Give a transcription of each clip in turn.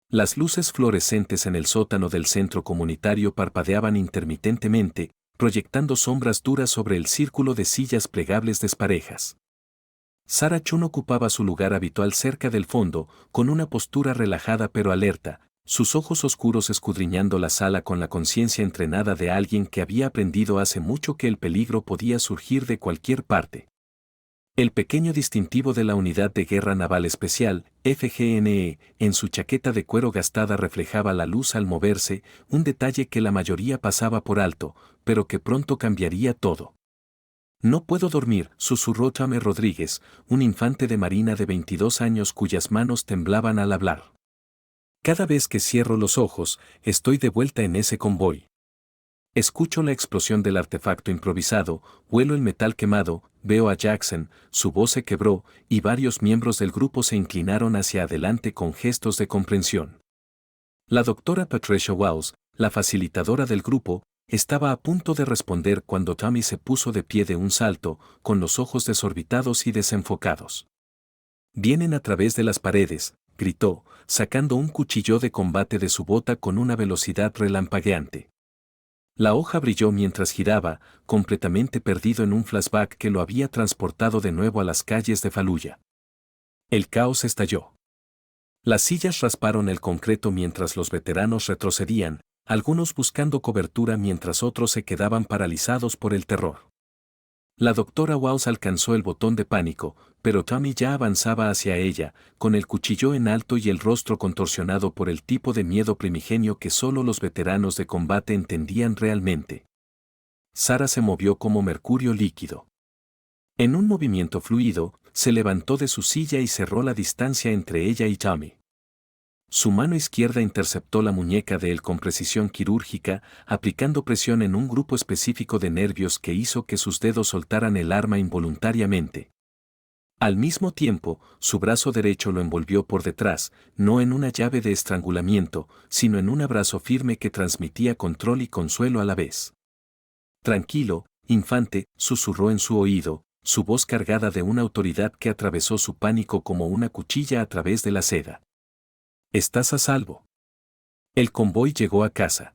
Las luces fluorescentes en el sótano del centro comunitario parpadeaban intermitentemente, proyectando sombras duras sobre el círculo de sillas plegables desparejas. Sarah Chun ocupaba su lugar habitual cerca del fondo, con una postura relajada pero alerta, sus ojos oscuros escudriñando la sala con la conciencia entrenada de alguien que había aprendido hace mucho que el peligro podía surgir de cualquier parte. El pequeño distintivo de la Unidad de Guerra Naval Especial, FGNE, en su chaqueta de cuero gastada reflejaba la luz al moverse, un detalle que la mayoría pasaba por alto, pero que pronto cambiaría todo. No puedo dormir, susurró Chame Rodríguez, un infante de marina de 22 años cuyas manos temblaban al hablar. Cada vez que cierro los ojos, estoy de vuelta en ese convoy. Escucho la explosión del artefacto improvisado, huelo el metal quemado, veo a Jackson, su voz se quebró, y varios miembros del grupo se inclinaron hacia adelante con gestos de comprensión. La doctora Patricia Wells, la facilitadora del grupo, estaba a punto de responder cuando Tommy se puso de pie de un salto, con los ojos desorbitados y desenfocados. «Vienen a través de las paredes», gritó, sacando un cuchillo de combate de su bota con una velocidad relampagueante. La hoja brilló mientras giraba, completamente perdido en un flashback que lo había transportado de nuevo a las calles de Fallujah. El caos estalló. Las sillas rasparon el concreto mientras los veteranos retrocedían, algunos buscando cobertura mientras otros se quedaban paralizados por el terror. La doctora Wells alcanzó el botón de pánico, pero Tommy ya avanzaba hacia ella, con el cuchillo en alto y el rostro contorsionado por el tipo de miedo primigenio que solo los veteranos de combate entendían realmente. Sarah se movió como mercurio líquido. En un movimiento fluido, se levantó de su silla y cerró la distancia entre ella y Tommy. Su mano izquierda interceptó la muñeca de él con precisión quirúrgica, aplicando presión en un grupo específico de nervios que hizo que sus dedos soltaran el arma involuntariamente. Al mismo tiempo, su brazo derecho lo envolvió por detrás, no en una llave de estrangulamiento, sino en un abrazo firme que transmitía control y consuelo a la vez. «Tranquilo, infante», susurró en su oído, su voz cargada de una autoridad que atravesó su pánico como una cuchilla a través de la seda. «Estás a salvo». El convoy llegó a casa.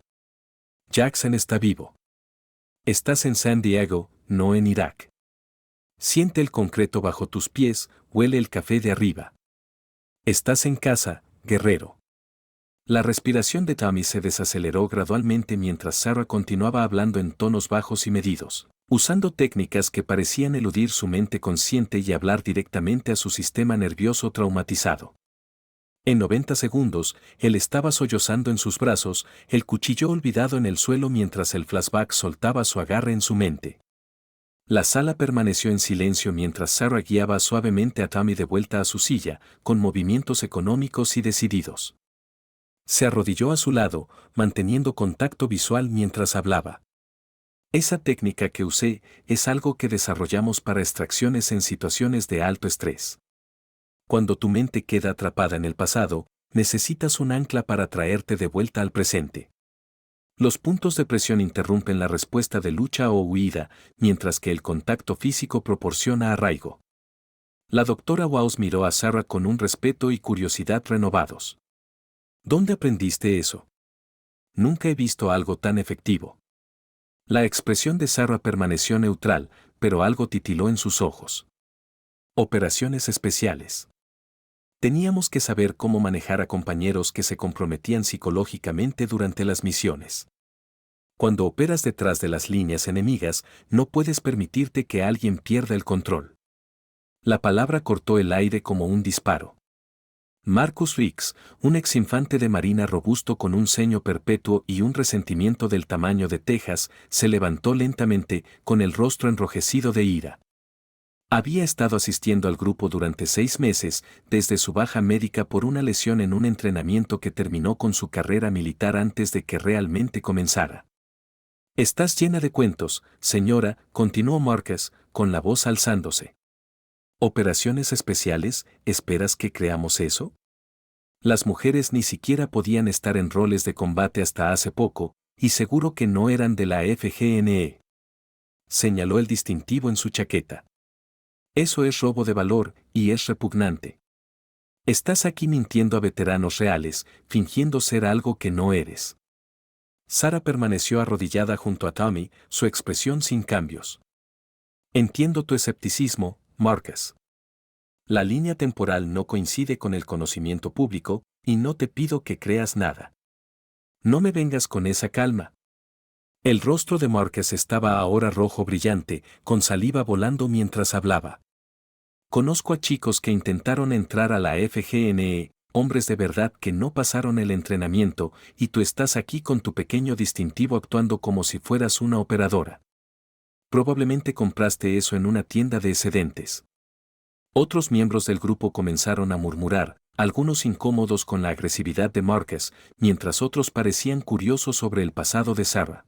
Jackson está vivo. Estás en San Diego, no en Irak. Siente el concreto bajo tus pies, huele el café de arriba. Estás en casa, guerrero. La respiración de Tommy se desaceleró gradualmente mientras Sarah continuaba hablando en tonos bajos y medidos, usando técnicas que parecían eludir su mente consciente y hablar directamente a su sistema nervioso traumatizado. En 90 segundos, él estaba sollozando en sus brazos, el cuchillo olvidado en el suelo mientras el flashback soltaba su agarre en su mente. La sala permaneció en silencio mientras Sarah guiaba suavemente a Tommy de vuelta a su silla, con movimientos económicos y decididos. Se arrodilló a su lado, manteniendo contacto visual mientras hablaba. Esa técnica que usé es algo que desarrollamos para extracciones en situaciones de alto estrés. Cuando tu mente queda atrapada en el pasado, necesitas un ancla para traerte de vuelta al presente. Los puntos de presión interrumpen la respuesta de lucha o huida, mientras que el contacto físico proporciona arraigo. La doctora Wells miró a Sarah con un respeto y curiosidad renovados. ¿Dónde aprendiste eso? Nunca he visto algo tan efectivo. La expresión de Sarah permaneció neutral, pero algo titiló en sus ojos. Operaciones especiales. Teníamos que saber cómo manejar a compañeros que se comprometían psicológicamente durante las misiones. Cuando operas detrás de las líneas enemigas, no puedes permitirte que alguien pierda el control. La palabra cortó el aire como un disparo. Marcus Riggs, un exinfante de marina robusto con un ceño perpetuo y un resentimiento del tamaño de Texas, se levantó lentamente, con el rostro enrojecido de ira. Había estado asistiendo al grupo durante 6 meses, desde su baja médica por una lesión en un entrenamiento que terminó con su carrera militar antes de que realmente comenzara. «Estás llena de cuentos, señora», continuó Marcus, con la voz alzándose. «¿Operaciones especiales? ¿Esperas que creamos eso?» Las mujeres ni siquiera podían estar en roles de combate hasta hace poco, y seguro que no eran de la FGNE. Señaló el distintivo en su chaqueta. «Eso es robo de valor, y es repugnante». Estás aquí mintiendo a veteranos reales, fingiendo ser algo que no eres. Sara permaneció arrodillada junto a Tommy, su expresión sin cambios. Entiendo tu escepticismo, Marcus. La línea temporal no coincide con el conocimiento público, y no te pido que creas nada. No me vengas con esa calma. El rostro de Marcus estaba ahora rojo brillante, con saliva volando mientras hablaba. Conozco a chicos que intentaron entrar a la FGNE, hombres de verdad que no pasaron el entrenamiento, y tú estás aquí con tu pequeño distintivo actuando como si fueras una operadora. Probablemente compraste eso en una tienda de excedentes. Otros miembros del grupo comenzaron a murmurar, algunos incómodos con la agresividad de Marcus, mientras otros parecían curiosos sobre el pasado de Sarah.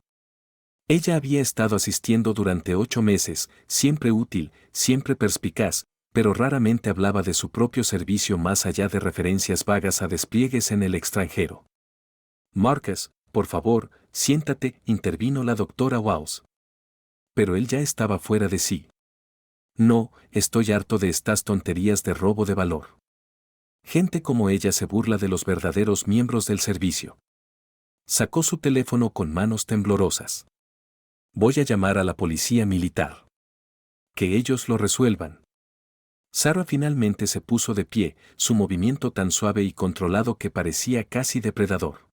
Ella había estado asistiendo durante 8 meses, siempre útil, siempre perspicaz, pero raramente hablaba de su propio servicio más allá de referencias vagas a despliegues en el extranjero. Marcus, por favor, siéntate, intervino la doctora Waus. Pero él ya estaba fuera de sí. No, estoy harto de estas tonterías de robo de valor. Gente como ella se burla de los verdaderos miembros del servicio. Sacó su teléfono con manos temblorosas. Voy a llamar a la policía militar. Que ellos lo resuelvan. Sarah finalmente se puso de pie, su movimiento tan suave y controlado que parecía casi depredador.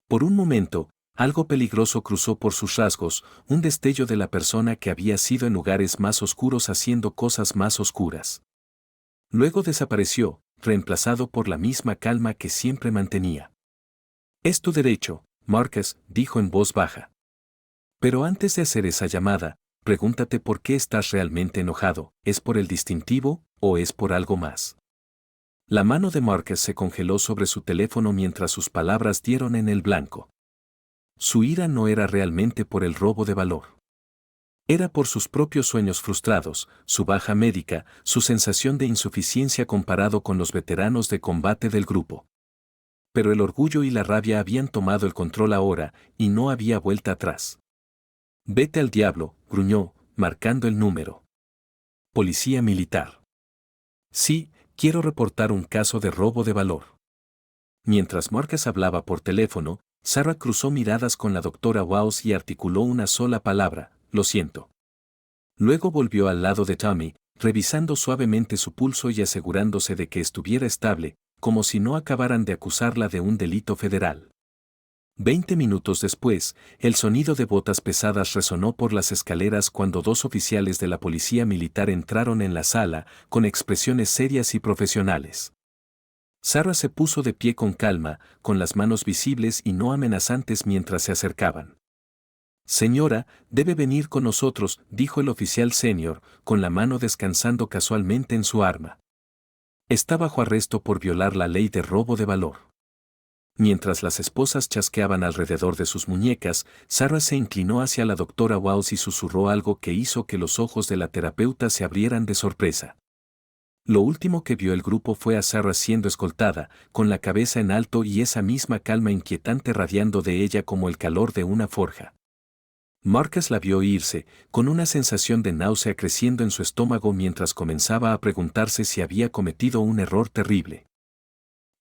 Por un momento, algo peligroso cruzó por sus rasgos, un destello de la persona que había sido en lugares más oscuros haciendo cosas más oscuras. Luego desapareció, reemplazado por la misma calma que siempre mantenía. Es tu derecho, Marcus, dijo en voz baja. Pero antes de hacer esa llamada, pregúntate por qué estás realmente enojado, ¿es por el distintivo o es por algo más? La mano de Marcus se congeló sobre su teléfono mientras sus palabras dieron en el blanco. Su ira no era realmente por el robo de valor. Era por sus propios sueños frustrados, su baja médica, su sensación de insuficiencia comparado con los veteranos de combate del grupo. Pero el orgullo y la rabia habían tomado el control ahora, y no había vuelta atrás. Vete al diablo, gruñó, marcando el número. Policía militar. Sí, quiero reportar un caso de robo de valor. Mientras Marcus hablaba por teléfono, Sarah cruzó miradas con la doctora Waus y articuló una sola palabra, lo siento. Luego volvió al lado de Tommy, revisando suavemente su pulso y asegurándose de que estuviera estable, como si no acabaran de acusarla de un delito federal. 20 minutos después, el sonido de botas pesadas resonó por las escaleras cuando 2 oficiales de la policía militar entraron en la sala, con expresiones serias y profesionales. Sarah se puso de pie con calma, con las manos visibles y no amenazantes mientras se acercaban. Señora, debe venir con nosotros, dijo el oficial senior, con la mano descansando casualmente en su arma. Está bajo arresto por violar la ley de robo de valor. Mientras las esposas chasqueaban alrededor de sus muñecas, Sarah se inclinó hacia la doctora Waus y susurró algo que hizo que los ojos de la terapeuta se abrieran de sorpresa. Lo último que vio el grupo fue a Sarah siendo escoltada, con la cabeza en alto y esa misma calma inquietante radiando de ella como el calor de una forja. Marcus la vio irse, con una sensación de náusea creciendo en su estómago mientras comenzaba a preguntarse si había cometido un error terrible.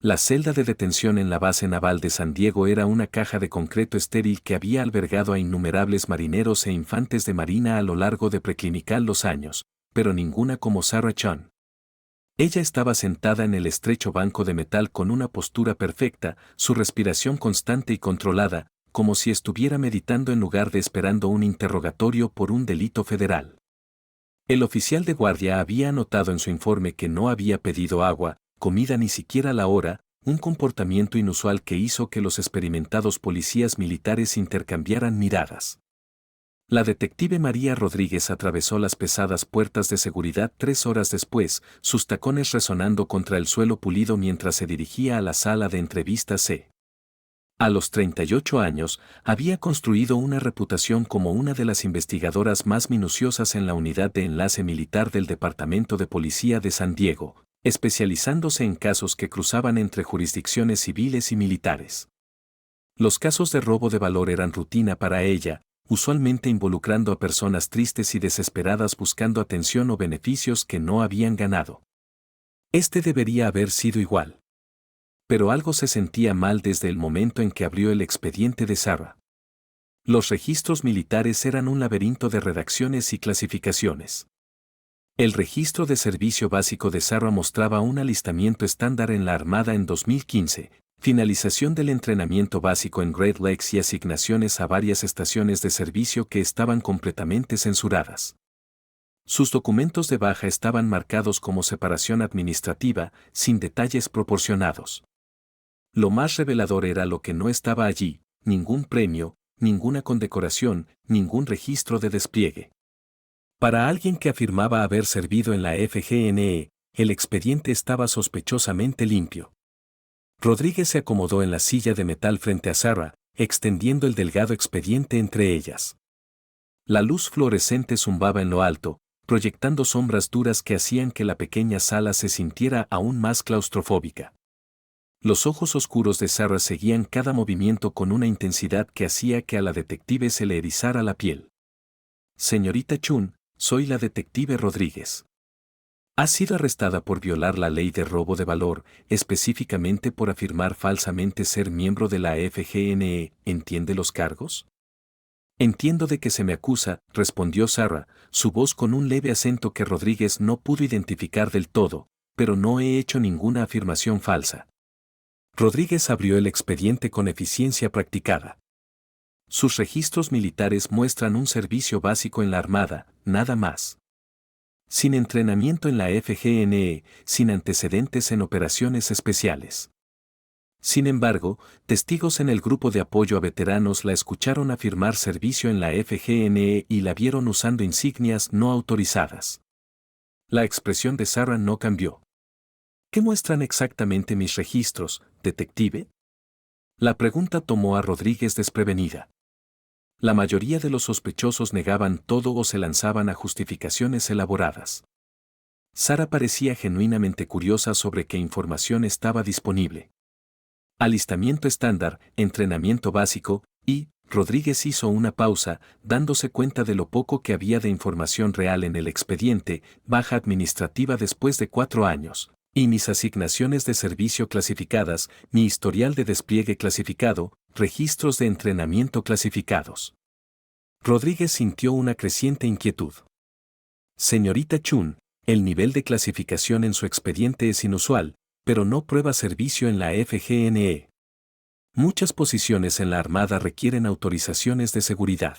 La celda de detención en la base naval de San Diego era una caja de concreto estéril que había albergado a innumerables marineros e infantes de marina a lo largo de preclinical los años, pero ninguna como Sarah Chun. Ella estaba sentada en el estrecho banco de metal con una postura perfecta, su respiración constante y controlada, como si estuviera meditando en lugar de esperando un interrogatorio por un delito federal. El oficial de guardia había anotado en su informe que no había pedido agua, comida ni siquiera la hora, un comportamiento inusual que hizo que los experimentados policías militares intercambiaran miradas. La detective María Rodríguez atravesó las pesadas puertas de seguridad 3 horas después, sus tacones resonando contra el suelo pulido mientras se dirigía a la sala de entrevistas C. A los 38 años, había construido una reputación como una de las investigadoras más minuciosas en la unidad de enlace militar del Departamento de Policía de San Diego, especializándose en casos que cruzaban entre jurisdicciones civiles y militares. Los casos de robo de valor eran rutina para ella, usualmente involucrando a personas tristes y desesperadas buscando atención o beneficios que no habían ganado. Este debería haber sido igual. Pero algo se sentía mal desde el momento en que abrió el expediente de Sarah. Los registros militares eran un laberinto de redacciones y clasificaciones. El registro de servicio básico de Sarah mostraba un alistamiento estándar en la Armada en 2015, finalización del entrenamiento básico en Great Lakes y asignaciones a varias estaciones de servicio que estaban completamente censuradas. Sus documentos de baja estaban marcados como separación administrativa, sin detalles proporcionados. Lo más revelador era lo que no estaba allí: ningún premio, ninguna condecoración, ningún registro de despliegue. Para alguien que afirmaba haber servido en la FGNE, el expediente estaba sospechosamente limpio. Rodríguez se acomodó en la silla de metal frente a Sarah, extendiendo el delgado expediente entre ellas. La luz fluorescente zumbaba en lo alto, proyectando sombras duras que hacían que la pequeña sala se sintiera aún más claustrofóbica. Los ojos oscuros de Sarah seguían cada movimiento con una intensidad que hacía que a la detective se le erizara la piel. Señorita Chun, soy la detective Rodríguez. Ha sido arrestada por violar la ley de robo de valor, específicamente por afirmar falsamente ser miembro de la FGNE. ¿Entiende los cargos? Entiendo de que se me acusa, respondió Sarah, su voz con un leve acento que Rodríguez no pudo identificar del todo, pero no he hecho ninguna afirmación falsa. Rodríguez abrió el expediente con eficiencia practicada. Sus registros militares muestran un servicio básico en la Armada, nada más. Sin entrenamiento en la FGNE, sin antecedentes en operaciones especiales. Sin embargo, testigos en el grupo de apoyo a veteranos la escucharon afirmar servicio en la FGNE y la vieron usando insignias no autorizadas. La expresión de Sarah no cambió. ¿Qué muestran exactamente mis registros, detective? La pregunta tomó a Rodríguez desprevenida. La mayoría de los sospechosos negaban todo o se lanzaban a justificaciones elaboradas. Sarah parecía genuinamente curiosa sobre qué información estaba disponible. Alistamiento estándar, entrenamiento básico, y Rodríguez hizo una pausa, dándose cuenta de lo poco que había de información real en el expediente, baja administrativa después de 4 años, y mis asignaciones de servicio clasificadas, mi historial de despliegue clasificado, registros de entrenamiento clasificados. Rodríguez sintió una creciente inquietud. Señorita Chun, el nivel de clasificación en su expediente es inusual, pero no prueba servicio en la FGNE. Muchas posiciones en la Armada requieren autorizaciones de seguridad.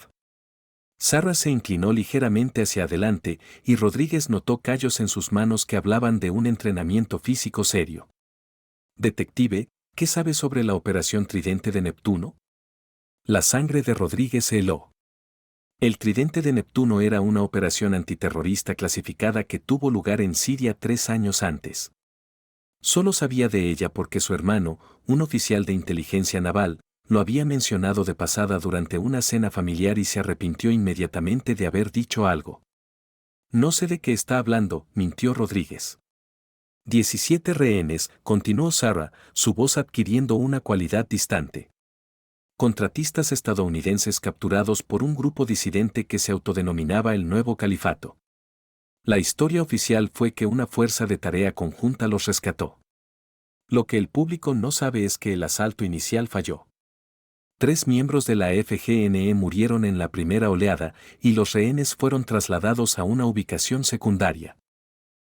Sarah se inclinó ligeramente hacia adelante y Rodríguez notó callos en sus manos que hablaban de un entrenamiento físico serio. Detective, ¿qué sabe sobre la operación Tridente de Neptuno? La sangre de Rodríguez se heló. El Tridente de Neptuno era una operación antiterrorista clasificada que tuvo lugar en Siria 3 años antes. Solo sabía de ella porque su hermano, un oficial de inteligencia naval, lo había mencionado de pasada durante una cena familiar y se arrepintió inmediatamente de haber dicho algo. No sé de qué está hablando, mintió Rodríguez. 17 rehenes, continuó Sarah, su voz adquiriendo una cualidad distante. Contratistas estadounidenses capturados por un grupo disidente que se autodenominaba el Nuevo Califato. La historia oficial fue que una fuerza de tarea conjunta los rescató. Lo que el público no sabe es que el asalto inicial falló. 3 miembros de la FGNE murieron en la primera oleada y los rehenes fueron trasladados a una ubicación secundaria.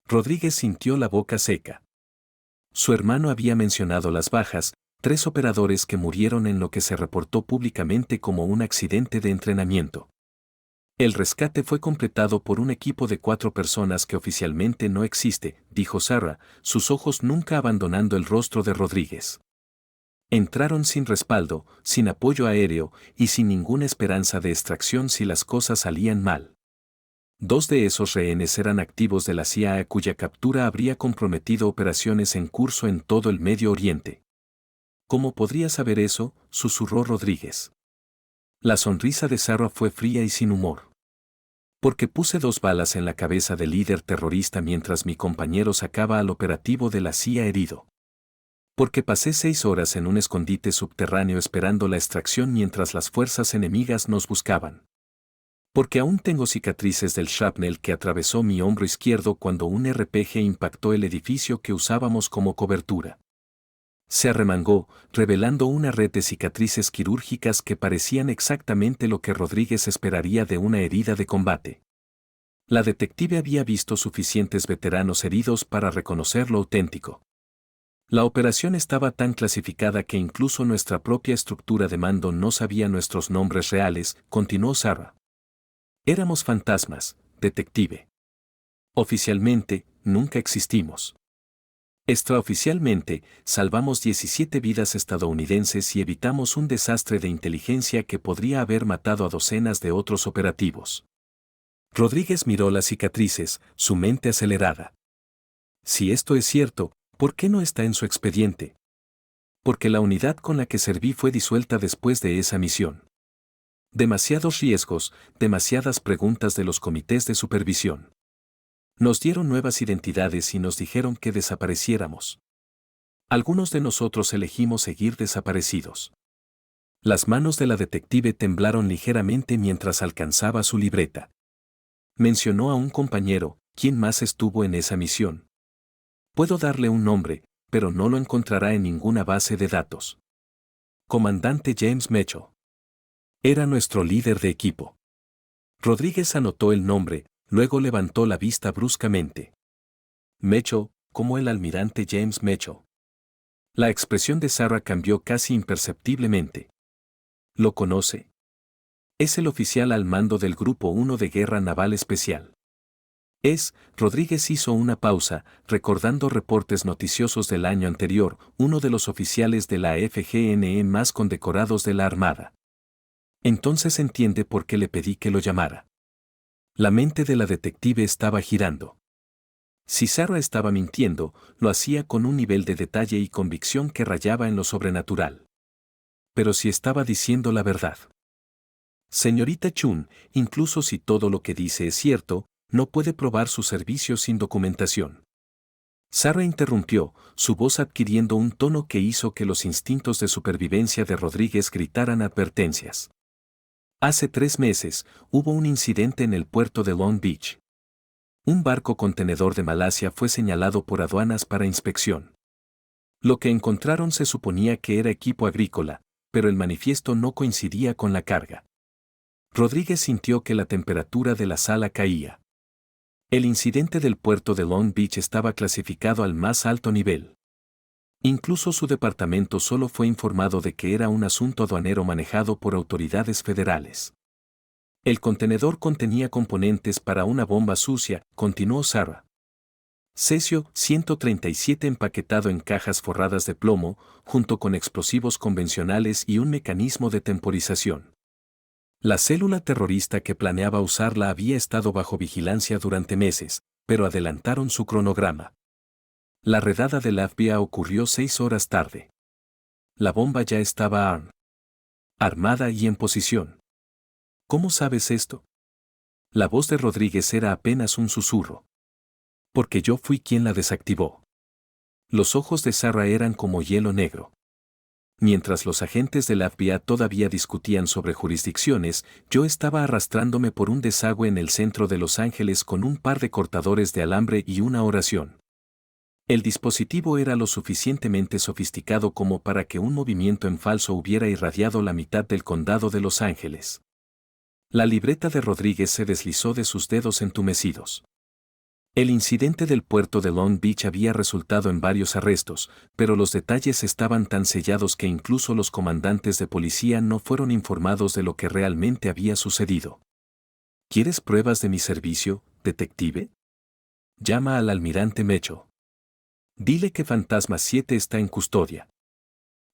Rodríguez sintió la boca seca. Su hermano había mencionado las bajas, 3 operadores que murieron en lo que se reportó públicamente como un accidente de entrenamiento. El rescate fue completado por un equipo de 4 personas que oficialmente no existe, dijo Sarah, sus ojos nunca abandonando el rostro de Rodríguez. Entraron sin respaldo, sin apoyo aéreo y sin ninguna esperanza de extracción si las cosas salían mal. 2 de esos rehenes eran activos de la CIA cuya captura habría comprometido operaciones en curso en todo el Medio Oriente. ¿Cómo podría saber eso?, susurró Rodríguez. La sonrisa de Sarah fue fría y sin humor. Porque puse 2 balas en la cabeza del líder terrorista mientras mi compañero sacaba al operativo de la CIA herido. Porque pasé 6 horas en un escondite subterráneo esperando la extracción mientras las fuerzas enemigas nos buscaban. Porque aún tengo cicatrices del shrapnel que atravesó mi hombro izquierdo cuando un RPG impactó el edificio que usábamos como cobertura. Se arremangó, revelando una red de cicatrices quirúrgicas que parecían exactamente lo que Rodríguez esperaría de una herida de combate. La detective había visto suficientes veteranos heridos para reconocer lo auténtico. La operación estaba tan clasificada que incluso nuestra propia estructura de mando no sabía nuestros nombres reales, continuó Sarah. Éramos fantasmas, detective. Oficialmente, nunca existimos. Extraoficialmente, salvamos 17 vidas estadounidenses y evitamos un desastre de inteligencia que podría haber matado a docenas de otros operativos. Rodríguez miró las cicatrices, su mente acelerada. Si esto es cierto, ¿por qué no está en su expediente? Porque la unidad con la que serví fue disuelta después de esa misión. Demasiados riesgos, demasiadas preguntas de los comités de supervisión. Nos dieron nuevas identidades y nos dijeron que desapareciéramos. Algunos de nosotros elegimos seguir desaparecidos. Las manos de la detective temblaron ligeramente mientras alcanzaba su libreta. Mencionó a un compañero, ¿quién más estuvo en esa misión? Puedo darle un nombre, pero no lo encontrará en ninguna base de datos. Comandante James Mitchell. Era nuestro líder de equipo. Rodríguez anotó el nombre, luego levantó la vista bruscamente. Mitchell, como el almirante James Mitchell. La expresión de Sarah cambió casi imperceptiblemente. ¿Lo conoce? Es el oficial al mando del Grupo 1 de Guerra Naval Especial. Rodríguez hizo una pausa, recordando reportes noticiosos del año anterior, uno de los oficiales de la FGNE más condecorados de la Armada. Entonces entiende por qué le pedí que lo llamara. La mente de la detective estaba girando. Si Sarah estaba mintiendo, lo hacía con un nivel de detalle y convicción que rayaba en lo sobrenatural. Pero si estaba diciendo la verdad. Señorita Chun, incluso si todo lo que dice es cierto, no puede probar su servicio sin documentación. Sarah interrumpió, su voz adquiriendo un tono que hizo que los instintos de supervivencia de Rodríguez gritaran advertencias. Hace 3 meses, hubo un incidente en el puerto de Long Beach. Un barco contenedor de Malasia fue señalado por aduanas para inspección. Lo que encontraron se suponía que era equipo agrícola, pero el manifiesto no coincidía con la carga. Rodríguez sintió que la temperatura de la sala caía. El incidente del puerto de Long Beach estaba clasificado al más alto nivel. Incluso su departamento solo fue informado de que era un asunto aduanero manejado por autoridades federales. El contenedor contenía componentes para una bomba sucia, continuó Sarah. Cesio-137 empaquetado en cajas forradas de plomo, junto con explosivos convencionales y un mecanismo de temporización. La célula terrorista que planeaba usarla había estado bajo vigilancia durante meses, pero adelantaron su cronograma. La redada del FBI ocurrió 6 horas tarde. La bomba ya estaba armada y en posición. ¿Cómo sabes esto? La voz de Rodríguez era apenas un susurro. Porque yo fui quien la desactivó. Los ojos de Sarah eran como hielo negro. Mientras los agentes del FBI todavía discutían sobre jurisdicciones, yo estaba arrastrándome por un desagüe en el centro de Los Ángeles con un par de cortadores de alambre y una oración. El dispositivo era lo suficientemente sofisticado como para que un movimiento en falso hubiera irradiado la mitad del condado de Los Ángeles. La libreta de Rodríguez se deslizó de sus dedos entumecidos. El incidente del puerto de Long Beach había resultado en varios arrestos, pero los detalles estaban tan sellados que incluso los comandantes de policía no fueron informados de lo que realmente había sucedido. ¿Quieres pruebas de mi servicio, detective? Llama al almirante Mecho. Dile que Fantasma 7 está en custodia.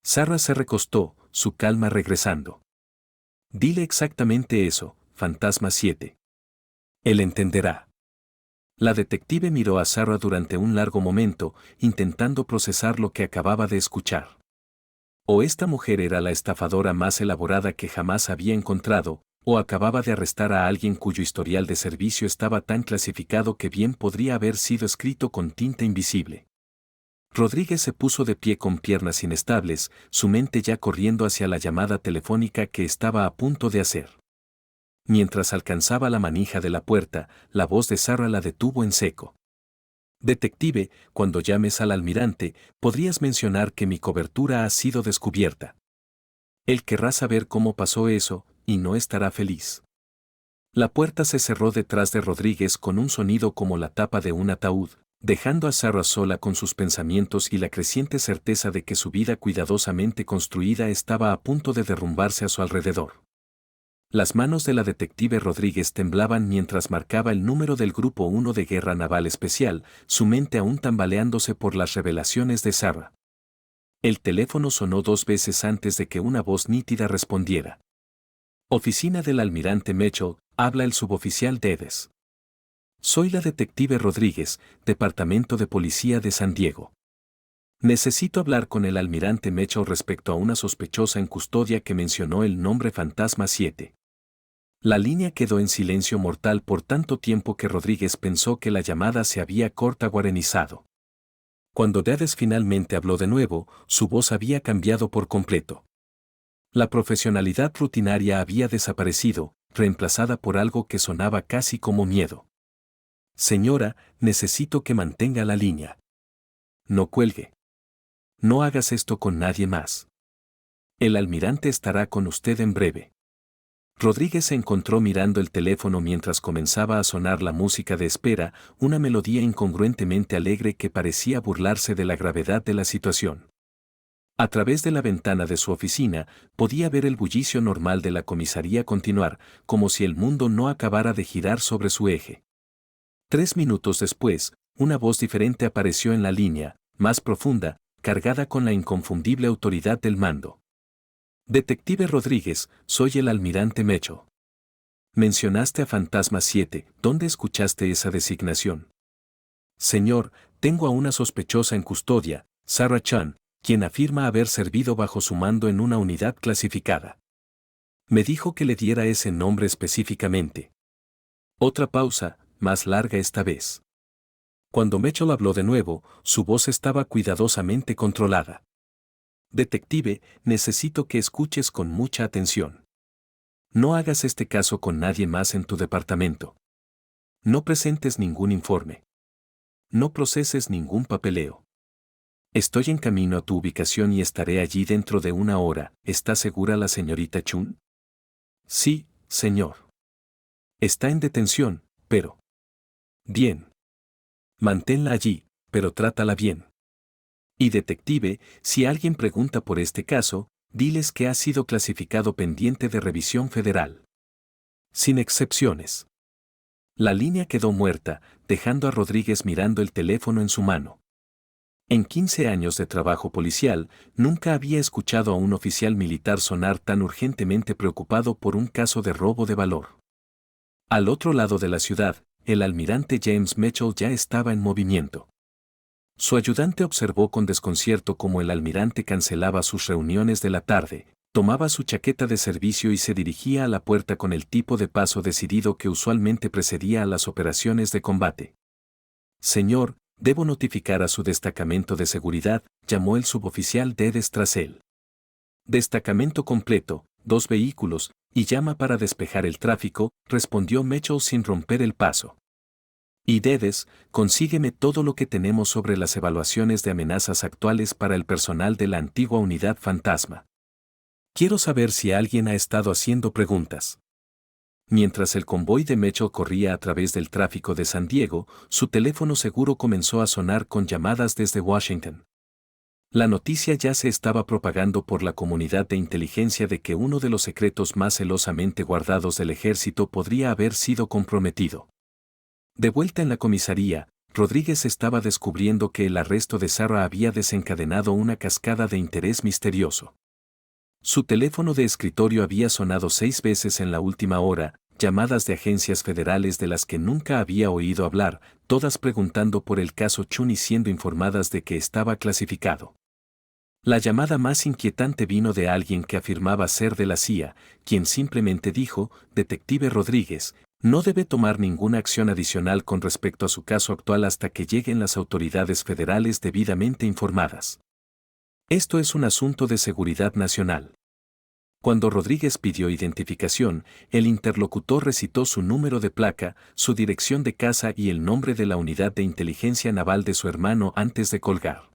Sarah se recostó, su calma regresando. Dile exactamente eso, Fantasma 7. Él entenderá. La detective miró a Sarah durante un largo momento, intentando procesar lo que acababa de escuchar. O esta mujer era la estafadora más elaborada que jamás había encontrado, o acababa de arrestar a alguien cuyo historial de servicio estaba tan clasificado que bien podría haber sido escrito con tinta invisible. Rodríguez se puso de pie con piernas inestables, su mente ya corriendo hacia la llamada telefónica que estaba a punto de hacer. Mientras alcanzaba la manija de la puerta, la voz de Sarah la detuvo en seco. Detective, cuando llames al almirante, podrías mencionar que mi cobertura ha sido descubierta. Él querrá saber cómo pasó eso, y no estará feliz. La puerta se cerró detrás de Rodríguez con un sonido como la tapa de un ataúd, dejando a Sarah sola con sus pensamientos y la creciente certeza de que su vida cuidadosamente construida estaba a punto de derrumbarse a su alrededor. Las manos de la detective Rodríguez temblaban mientras marcaba el número del Grupo 1 de Guerra Naval Especial, su mente aún tambaleándose por las revelaciones de Sarah. El teléfono sonó 2 veces antes de que una voz nítida respondiera. Oficina del almirante Mitchell, habla el suboficial Dedes. Soy la detective Rodríguez, Departamento de Policía de San Diego. Necesito hablar con el almirante Mitchell respecto a una sospechosa en custodia que mencionó el nombre Fantasma 7. La línea quedó en silencio mortal por tanto tiempo que Rodríguez pensó que la llamada se había cortaguarenizado. Cuando Dedes finalmente habló de nuevo, su voz había cambiado por completo. La profesionalidad rutinaria había desaparecido, reemplazada por algo que sonaba casi como miedo. Señora, necesito que mantenga la línea. No cuelgue. No hagas esto con nadie más. El almirante estará con usted en breve. Rodríguez se encontró mirando el teléfono mientras comenzaba a sonar la música de espera, una melodía incongruentemente alegre que parecía burlarse de la gravedad de la situación. A través de la ventana de su oficina, podía ver el bullicio normal de la comisaría continuar, como si el mundo no acabara de girar sobre su eje. 3 minutos después, una voz diferente apareció en la línea, más profunda, cargada con la inconfundible autoridad del mando. Detective Rodríguez, soy el almirante Mecho. Mencionaste a Fantasma 7, ¿dónde escuchaste esa designación? Señor, tengo a una sospechosa en custodia, Sarah Chan, quien afirma haber servido bajo su mando en una unidad clasificada. Me dijo que le diera ese nombre específicamente. Otra pausa, más larga esta vez. Cuando Mitchell habló de nuevo, su voz estaba cuidadosamente controlada. Detective, necesito que escuches con mucha atención. No hagas este caso con nadie más en tu departamento. No presentes ningún informe. No proceses ningún papeleo. Estoy en camino a tu ubicación y estaré allí dentro de 1 hora. ¿Está segura la señorita Chun? Sí, señor. Está en detención, pero... Bien. Manténla allí, pero trátala bien. Y detective, si alguien pregunta por este caso, diles que ha sido clasificado pendiente de revisión federal. Sin excepciones. La línea quedó muerta, dejando a Rodríguez mirando el teléfono en su mano. En 15 años de trabajo policial, nunca había escuchado a un oficial militar sonar tan urgentemente preocupado por un caso de robo de valor. Al otro lado de la ciudad, el almirante James Mitchell ya estaba en movimiento. Su ayudante observó con desconcierto cómo el almirante cancelaba sus reuniones de la tarde, tomaba su chaqueta de servicio y se dirigía a la puerta con el tipo de paso decidido que usualmente precedía a las operaciones de combate. Señor, debo notificar a su destacamento de seguridad, llamó el suboficial Dedes tras él. Destacamento completo, 2 vehículos, y llama para despejar el tráfico, respondió Mitchell sin romper el paso. Y Dedes, consígueme todo lo que tenemos sobre las evaluaciones de amenazas actuales para el personal de la antigua unidad Fantasma. Quiero saber si alguien ha estado haciendo preguntas. Mientras el convoy de Mitchell corría a través del tráfico de San Diego, su teléfono seguro comenzó a sonar con llamadas desde Washington. La noticia ya se estaba propagando por la comunidad de inteligencia de que uno de los secretos más celosamente guardados del ejército podría haber sido comprometido. De vuelta en la comisaría, Rodríguez estaba descubriendo que el arresto de Sarah había desencadenado una cascada de interés misterioso. Su teléfono de escritorio había sonado 6 veces en la última hora, llamadas de agencias federales de las que nunca había oído hablar, todas preguntando por el caso Chun y siendo informadas de que estaba clasificado. La llamada más inquietante vino de alguien que afirmaba ser de la CIA, quien simplemente dijo, Detective Rodríguez, no debe tomar ninguna acción adicional con respecto a su caso actual hasta que lleguen las autoridades federales debidamente informadas. Esto es un asunto de seguridad nacional. Cuando Rodríguez pidió identificación, el interlocutor recitó su número de placa, su dirección de casa y el nombre de la unidad de inteligencia naval de su hermano antes de colgar.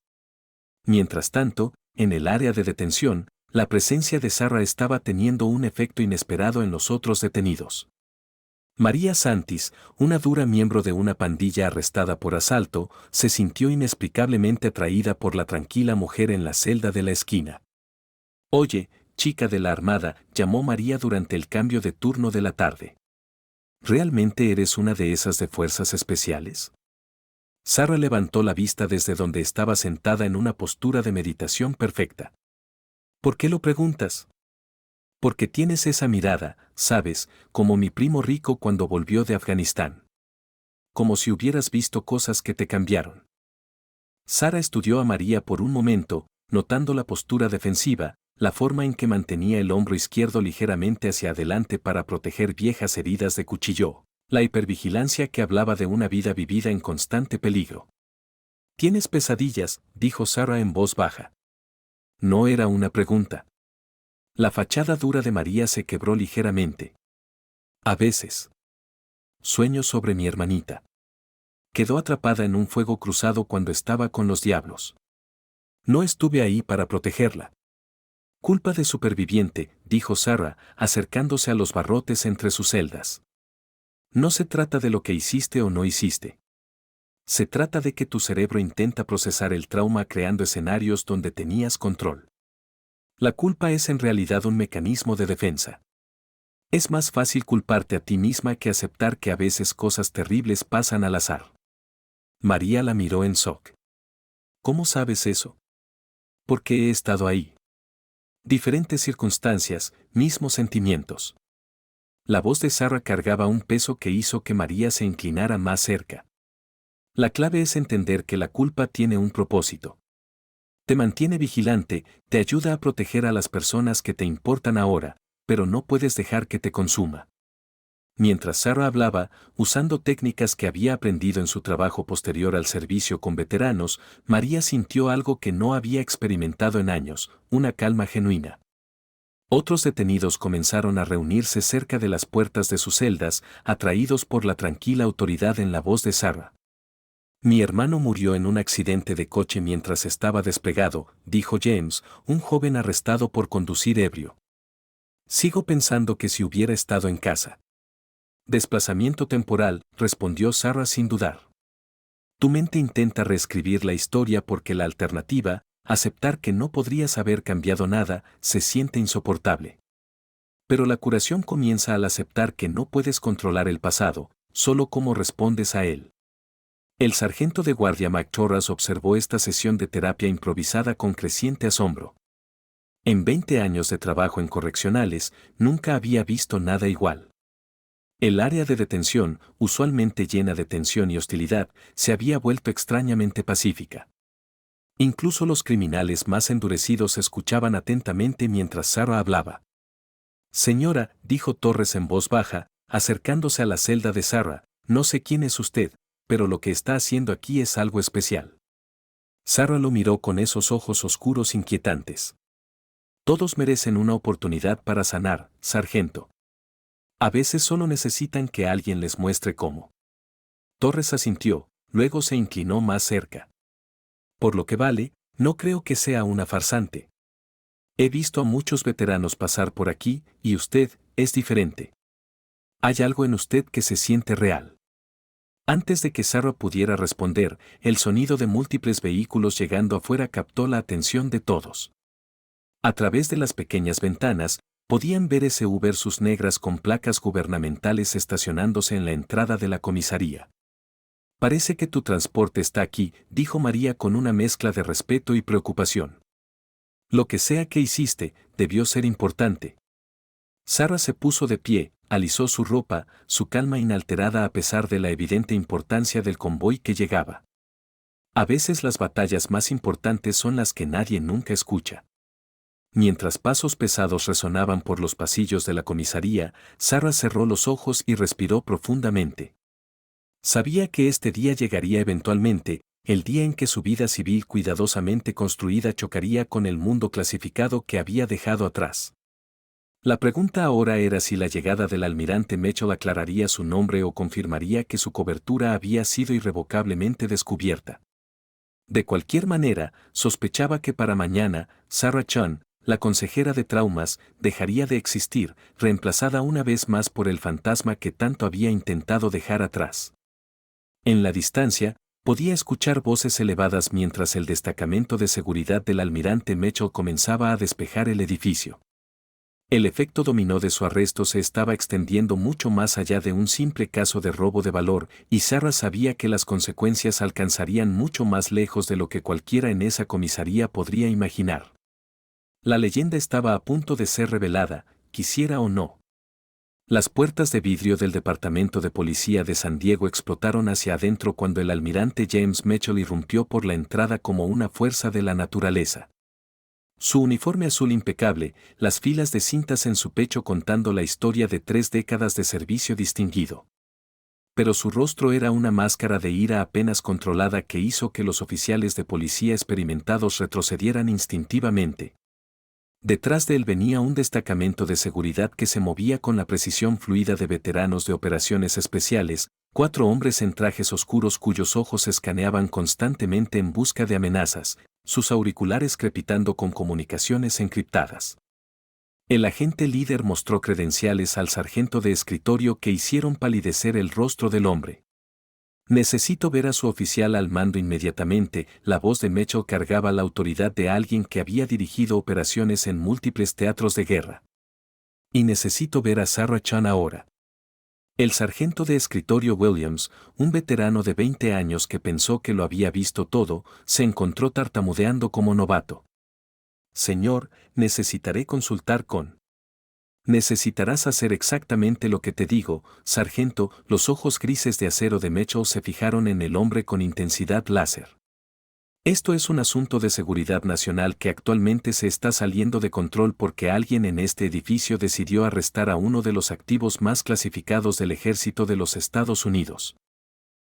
Mientras tanto, en el área de detención, la presencia de Sarah estaba teniendo un efecto inesperado en los otros detenidos. María Santis, una dura miembro de una pandilla arrestada por asalto, se sintió inexplicablemente atraída por la tranquila mujer en la celda de la esquina. «Oye, chica de la Armada», llamó María durante el cambio de turno de la tarde. «¿Realmente eres una de esas de fuerzas especiales?». Sarah levantó la vista desde donde estaba sentada en una postura de meditación perfecta. «¿Por qué lo preguntas?». «Porque tienes esa mirada, sabes, como mi primo rico cuando volvió de Afganistán. Como si hubieras visto cosas que te cambiaron». Sarah estudió a María por un momento, notando la postura defensiva, la forma en que mantenía el hombro izquierdo ligeramente hacia adelante para proteger viejas heridas de cuchillo, la hipervigilancia que hablaba de una vida vivida en constante peligro. «¿Tienes pesadillas?», dijo Sarah en voz baja. No era una pregunta. La fachada dura de María se quebró ligeramente. «A veces. Sueño sobre mi hermanita. Quedó atrapada en un fuego cruzado cuando estaba con los diablos. No estuve ahí para protegerla». «Culpa de superviviente», dijo Sarah, acercándose a los barrotes entre sus celdas. «No se trata de lo que hiciste o no hiciste. Se trata de que tu cerebro intenta procesar el trauma creando escenarios donde tenías control. La culpa es en realidad un mecanismo de defensa. Es más fácil culparte a ti misma que aceptar que a veces cosas terribles pasan al azar». María la miró en shock. «¿Cómo sabes eso?». «Porque he estado ahí. Diferentes circunstancias, mismos sentimientos». La voz de Sarah cargaba un peso que hizo que María se inclinara más cerca. «La clave es entender que la culpa tiene un propósito. Te mantiene vigilante, te ayuda a proteger a las personas que te importan ahora, pero no puedes dejar que te consuma». Mientras Sarah hablaba, usando técnicas que había aprendido en su trabajo posterior al servicio con veteranos, María sintió algo que no había experimentado en años, una calma genuina. Otros detenidos comenzaron a reunirse cerca de las puertas de sus celdas, atraídos por la tranquila autoridad en la voz de Sarah. «Mi hermano murió en un accidente de coche mientras estaba desplegado», dijo James, un joven arrestado por conducir ebrio. «Sigo pensando que si hubiera estado en casa». «Desplazamiento temporal», respondió Sarah sin dudar. «Tu mente intenta reescribir la historia porque la alternativa, aceptar que no podrías haber cambiado nada, se siente insoportable. Pero la curación comienza al aceptar que no puedes controlar el pasado, solo cómo respondes a él». El sargento de guardia McTorras observó esta sesión de terapia improvisada con creciente asombro. En 20 años de trabajo en correccionales, nunca había visto nada igual. El área de detención, usualmente llena de tensión y hostilidad, se había vuelto extrañamente pacífica. Incluso los criminales más endurecidos escuchaban atentamente mientras Sarah hablaba. «Señora», dijo Torres en voz baja, acercándose a la celda de Sarah, «no sé quién es usted, pero lo que está haciendo aquí es algo especial». Sarah lo miró con esos ojos oscuros inquietantes. «Todos merecen una oportunidad para sanar, sargento. A veces solo necesitan que alguien les muestre cómo». Torres asintió, luego se inclinó más cerca. «Por lo que vale, no creo que sea una farsante. He visto a muchos veteranos pasar por aquí, y usted, es diferente. Hay algo en usted que se siente real». Antes de que Sarah pudiera responder, el sonido de múltiples vehículos llegando afuera captó la atención de todos. A través de las pequeñas ventanas, podían ver SUVs negras con placas gubernamentales estacionándose en la entrada de la comisaría. «Parece que tu transporte está aquí», dijo María con una mezcla de respeto y preocupación. «Lo que sea que hiciste, debió ser importante». Sarah se puso de pie, alisó su ropa, su calma inalterada a pesar de la evidente importancia del convoy que llegaba. A veces las batallas más importantes son las que nadie nunca escucha. Mientras pasos pesados resonaban por los pasillos de la comisaría, Sarah cerró los ojos y respiró profundamente. Sabía que este día llegaría eventualmente, el día en que su vida civil cuidadosamente construida chocaría con el mundo clasificado que había dejado atrás. La pregunta ahora era si la llegada del almirante Mitchell aclararía su nombre o confirmaría que su cobertura había sido irrevocablemente descubierta. De cualquier manera, sospechaba que para mañana, Sarah Chun, la consejera de traumas, dejaría de existir, reemplazada una vez más por el fantasma que tanto había intentado dejar atrás. En la distancia, podía escuchar voces elevadas mientras el destacamento de seguridad del almirante Mitchell comenzaba a despejar el edificio. El efecto dominó de su arresto se estaba extendiendo mucho más allá de un simple caso de robo de valor, y Sarah sabía que las consecuencias alcanzarían mucho más lejos de lo que cualquiera en esa comisaría podría imaginar. La leyenda estaba a punto de ser revelada, quisiera o no. Las puertas de vidrio del Departamento de Policía de San Diego explotaron hacia adentro cuando el almirante James Mitchell irrumpió por la entrada como una fuerza de la naturaleza. Su uniforme azul impecable, las filas de cintas en su pecho contando la historia de 3 décadas de servicio distinguido. Pero su rostro era una máscara de ira apenas controlada que hizo que los oficiales de policía experimentados retrocedieran instintivamente. Detrás de él venía un destacamento de seguridad que se movía con la precisión fluida de veteranos de operaciones especiales, 4 hombres en trajes oscuros cuyos ojos escaneaban constantemente en busca de amenazas, sus auriculares crepitando con comunicaciones encriptadas. El agente líder mostró credenciales al sargento de escritorio que hicieron palidecer el rostro del hombre. Necesito ver a su oficial al mando inmediatamente. La voz de Mitchell cargaba la autoridad de alguien que había dirigido operaciones en múltiples teatros de guerra. Y necesito ver a Sarah Chun ahora. El sargento de escritorio Williams, un veterano de 20 años que pensó que lo había visto todo, se encontró tartamudeando como novato. Señor, necesitaré consultar con. Necesitarás hacer exactamente lo que te digo, sargento. Los ojos grises de acero de Mitchell se fijaron en el hombre con intensidad láser. Esto es un asunto de seguridad nacional que actualmente se está saliendo de control porque alguien en este edificio decidió arrestar a uno de los activos más clasificados del ejército de los Estados Unidos.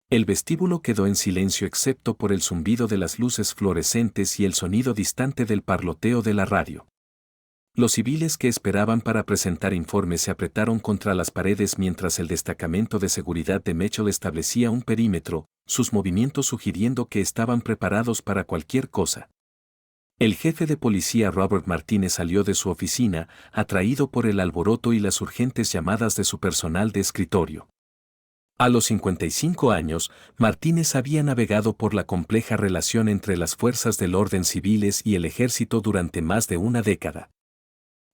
El vestíbulo quedó en silencio excepto por el zumbido de las luces fluorescentes y el sonido distante del parloteo de la radio. Los civiles que esperaban para presentar informes se apretaron contra las paredes mientras el destacamento de seguridad de Mitchell establecía un perímetro, sus movimientos sugiriendo que estaban preparados para cualquier cosa. El jefe de policía Robert Martínez salió de su oficina, atraído por el alboroto y las urgentes llamadas de su personal de escritorio. A los 55 años, Martínez había navegado por la compleja relación entre las fuerzas del orden civiles y el ejército durante más de una década.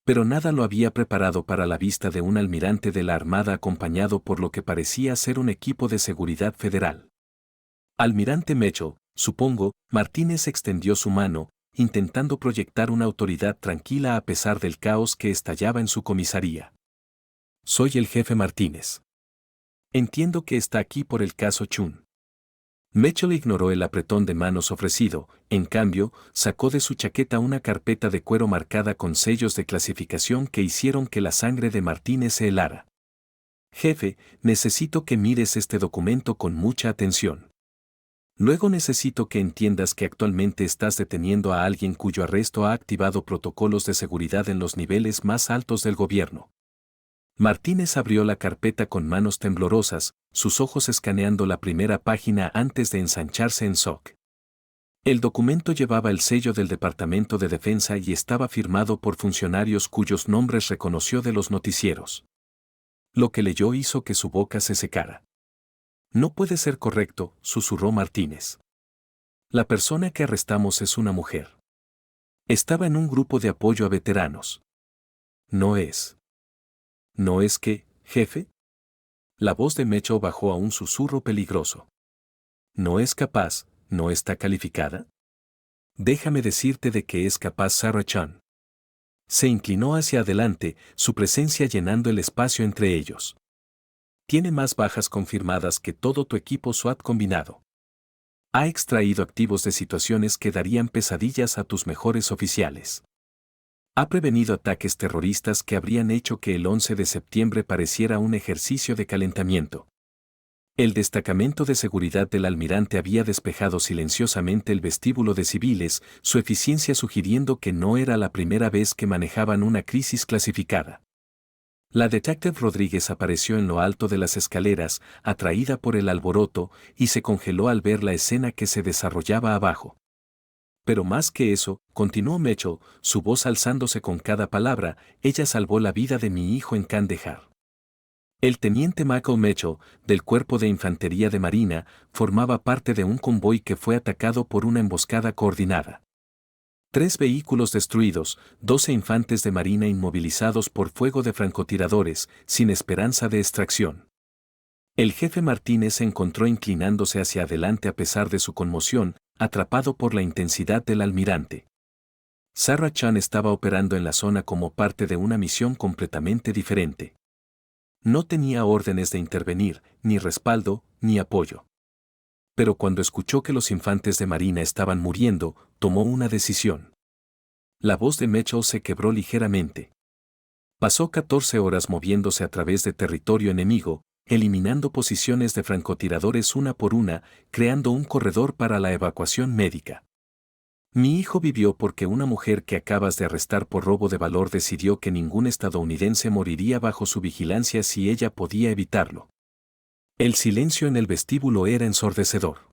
Pero nada lo había preparado para la vista de un almirante de la Armada acompañado por lo que parecía ser un equipo de seguridad federal. Almirante Mitchell, supongo. Martínez extendió su mano, intentando proyectar una autoridad tranquila a pesar del caos que estallaba en su comisaría. Soy el jefe Martínez. Entiendo que está aquí por el caso Chun. Mitchell ignoró el apretón de manos ofrecido, en cambio, sacó de su chaqueta una carpeta de cuero marcada con sellos de clasificación que hicieron que la sangre de Martínez se helara. Jefe, necesito que mires este documento con mucha atención. Luego necesito que entiendas que actualmente estás deteniendo a alguien cuyo arresto ha activado protocolos de seguridad en los niveles más altos del gobierno. Martínez abrió la carpeta con manos temblorosas, sus ojos escaneando la primera página antes de ensancharse en shock. El documento llevaba el sello del Departamento de Defensa y estaba firmado por funcionarios cuyos nombres reconoció de los noticieros. Lo que leyó hizo que su boca se secara. No puede ser correcto, susurró Martínez. La persona que arrestamos es una mujer. Estaba en un grupo de apoyo a veteranos. No es. ¿No es que, jefe? La voz de Mitchell bajó a un susurro peligroso. ¿No es capaz, no está calificada? Déjame decirte de que es capaz Sarah Chun. Se inclinó hacia adelante, su presencia llenando el espacio entre ellos. Tiene más bajas confirmadas que todo tu equipo SWAT combinado. Ha extraído activos de situaciones que darían pesadillas a tus mejores oficiales. Ha prevenido ataques terroristas que habrían hecho que el 11 de septiembre pareciera un ejercicio de calentamiento. El destacamento de seguridad del almirante había despejado silenciosamente el vestíbulo de civiles, su eficiencia sugiriendo que no era la primera vez que manejaban una crisis clasificada. La detective Rodríguez apareció en lo alto de las escaleras, atraída por el alboroto, y se congeló al ver la escena que se desarrollaba abajo. Pero más que eso, continuó Mitchell, su voz alzándose con cada palabra, ella salvó la vida de mi hijo en Kandahar. El teniente Michael Mitchell, del Cuerpo de Infantería de Marina, formaba parte de un convoy que fue atacado por una emboscada coordinada. 3 vehículos destruidos, 12 infantes de marina inmovilizados por fuego de francotiradores, sin esperanza de extracción. El jefe Martínez se encontró inclinándose hacia adelante a pesar de su conmoción, atrapado por la intensidad del almirante. Sarah Chan estaba operando en la zona como parte de una misión completamente diferente. No tenía órdenes de intervenir, ni respaldo, ni apoyo. Pero cuando escuchó que los infantes de marina estaban muriendo, tomó una decisión. La voz de Mitchell se quebró ligeramente. Pasó 14 horas moviéndose a través de territorio enemigo, eliminando posiciones de francotiradores una por una, creando un corredor para la evacuación médica. Mi hijo vivió porque una mujer que acabas de arrestar por robo de valor decidió que ningún estadounidense moriría bajo su vigilancia si ella podía evitarlo. El silencio en el vestíbulo era ensordecedor.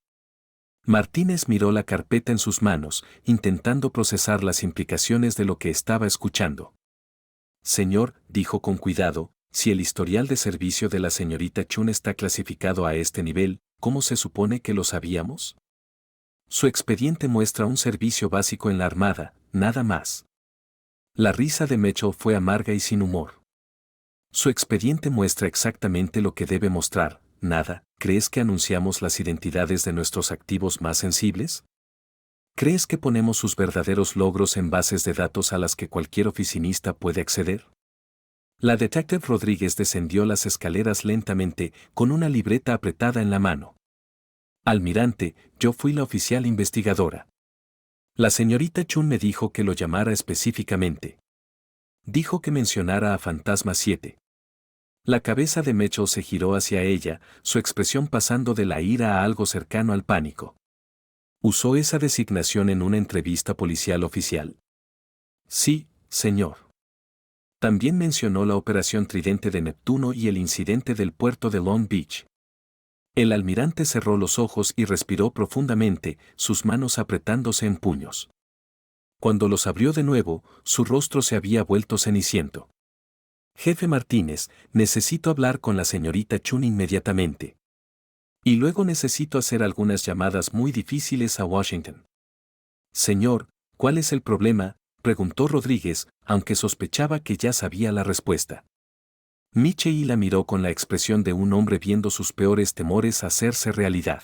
Martínez miró la carpeta en sus manos, intentando procesar las implicaciones de lo que estaba escuchando. Señor, dijo con cuidado, si el historial de servicio de la señorita Chun está clasificado a este nivel, ¿cómo se supone que lo sabíamos? Su expediente muestra un servicio básico en la Armada, nada más. La risa de Mitchell fue amarga y sin humor. Su expediente muestra exactamente lo que debe mostrar, nada. ¿Crees que anunciamos las identidades de nuestros activos más sensibles? ¿Crees que ponemos sus verdaderos logros en bases de datos a las que cualquier oficinista puede acceder? La detective Rodríguez descendió las escaleras lentamente, con una libreta apretada en la mano. Almirante, yo fui la oficial investigadora. La señorita Chun me dijo que lo llamara específicamente. Dijo que mencionara a Fantasma 7. La cabeza de Mitchell se giró hacia ella, su expresión pasando de la ira a algo cercano al pánico. ¿Usó esa designación en una entrevista policial oficial? Sí, señor. También mencionó la operación Tridente de Neptuno y el incidente del puerto de Long Beach. El almirante cerró los ojos y respiró profundamente, sus manos apretándose en puños. Cuando los abrió de nuevo, su rostro se había vuelto ceniciento. Jefe Martínez, necesito hablar con la señorita Chun inmediatamente. Y luego necesito hacer algunas llamadas muy difíciles a Washington. Señor, ¿cuál es el problema?, preguntó Rodríguez, aunque sospechaba que ya sabía la respuesta. Mitchell la miró con la expresión de un hombre viendo sus peores temores hacerse realidad.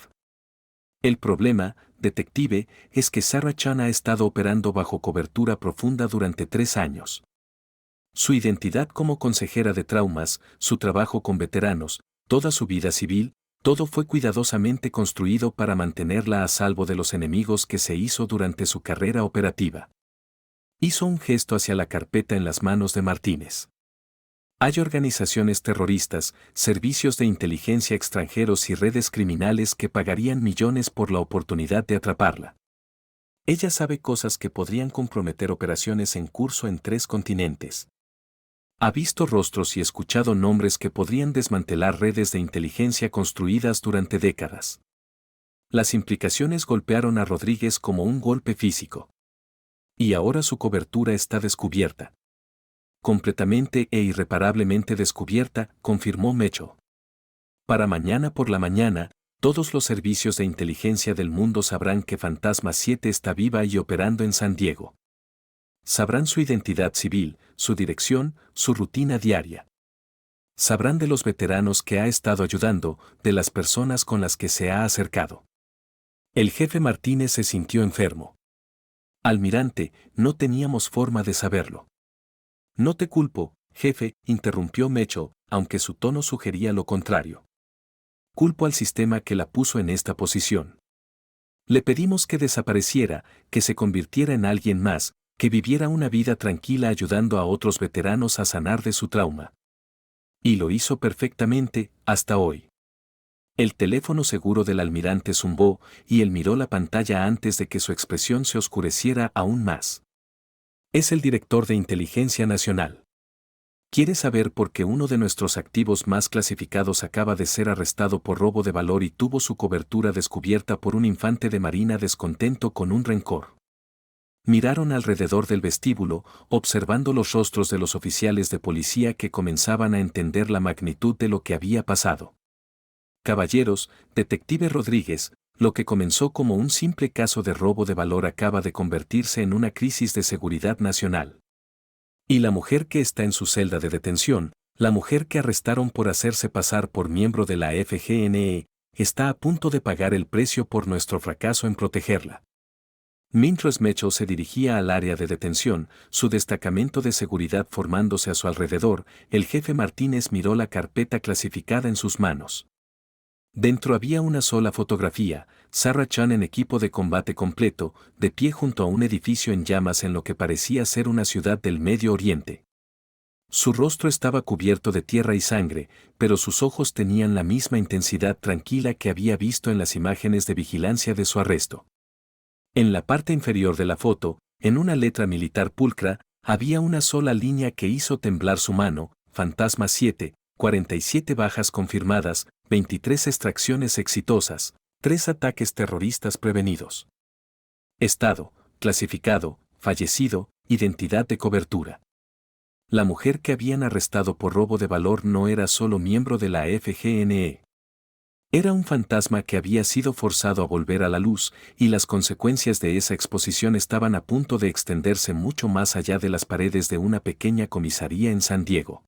El problema, detective, es que Sarah Chan ha estado operando bajo cobertura profunda durante 3 años. Su identidad como consejera de traumas, su trabajo con veteranos, toda su vida civil, todo fue cuidadosamente construido para mantenerla a salvo de los enemigos que se hizo durante su carrera operativa. Hizo un gesto hacia la carpeta en las manos de Martínez. Hay organizaciones terroristas, servicios de inteligencia extranjeros y redes criminales que pagarían millones por la oportunidad de atraparla. Ella sabe cosas que podrían comprometer operaciones en curso en 3 continentes. Ha visto rostros y escuchado nombres que podrían desmantelar redes de inteligencia construidas durante décadas. Las implicaciones golpearon a Rodríguez como un golpe físico. Y ahora su cobertura está descubierta. Completamente e irreparablemente descubierta, confirmó Mecho. Para mañana por la mañana, todos los servicios de inteligencia del mundo sabrán que Fantasma 7 está viva y operando en San Diego. Sabrán su identidad civil, su dirección, su rutina diaria. Sabrán de los veteranos que ha estado ayudando, de las personas con las que se ha acercado. El jefe Martínez se sintió enfermo. Almirante, no teníamos forma de saberlo. No te culpo, jefe, interrumpió Mecho, aunque su tono sugería lo contrario. Culpo al sistema que la puso en esta posición. Le pedimos que desapareciera, que se convirtiera en alguien más, que viviera una vida tranquila ayudando a otros veteranos a sanar de su trauma. Y lo hizo perfectamente, hasta hoy. El teléfono seguro del almirante zumbó y él miró la pantalla antes de que su expresión se oscureciera aún más. Es el director de Inteligencia Nacional. ¿Quiere saber por qué uno de nuestros activos más clasificados acaba de ser arrestado por robo de valor y tuvo su cobertura descubierta por un infante de marina descontento con un rencor? Miraron alrededor del vestíbulo, observando los rostros de los oficiales de policía que comenzaban a entender la magnitud de lo que había pasado. Caballeros, detective Rodríguez, lo que comenzó como un simple caso de robo de valor acaba de convertirse en una crisis de seguridad nacional. Y la mujer que está en su celda de detención, la mujer que arrestaron por hacerse pasar por miembro de la FGNE, está a punto de pagar el precio por nuestro fracaso en protegerla. Mientras Mitchell se dirigía al área de detención, su destacamento de seguridad formándose a su alrededor, el jefe Martínez miró la carpeta clasificada en sus manos. Dentro había una sola fotografía, Sarah Chan en equipo de combate completo, de pie junto a un edificio en llamas en lo que parecía ser una ciudad del Medio Oriente. Su rostro estaba cubierto de tierra y sangre, pero sus ojos tenían la misma intensidad tranquila que había visto en las imágenes de vigilancia de su arresto. En la parte inferior de la foto, en una letra militar pulcra, había una sola línea que hizo temblar su mano: Fantasma 7, 47 bajas confirmadas, 23 extracciones exitosas, 3 ataques terroristas prevenidos. Estado, clasificado, fallecido, identidad de cobertura. La mujer que habían arrestado por robo de valor no era solo miembro de la FGNE. Era un fantasma que había sido forzado a volver a la luz, y las consecuencias de esa exposición estaban a punto de extenderse mucho más allá de las paredes de una pequeña comisaría en San Diego.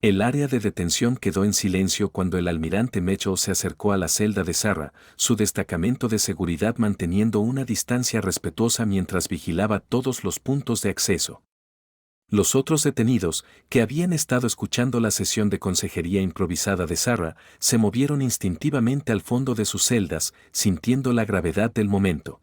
El área de detención quedó en silencio cuando el almirante Mitchell se acercó a la celda de Sarah, su destacamento de seguridad manteniendo una distancia respetuosa mientras vigilaba todos los puntos de acceso. Los otros detenidos, que habían estado escuchando la sesión de consejería improvisada de Sarah, se movieron instintivamente al fondo de sus celdas, sintiendo la gravedad del momento.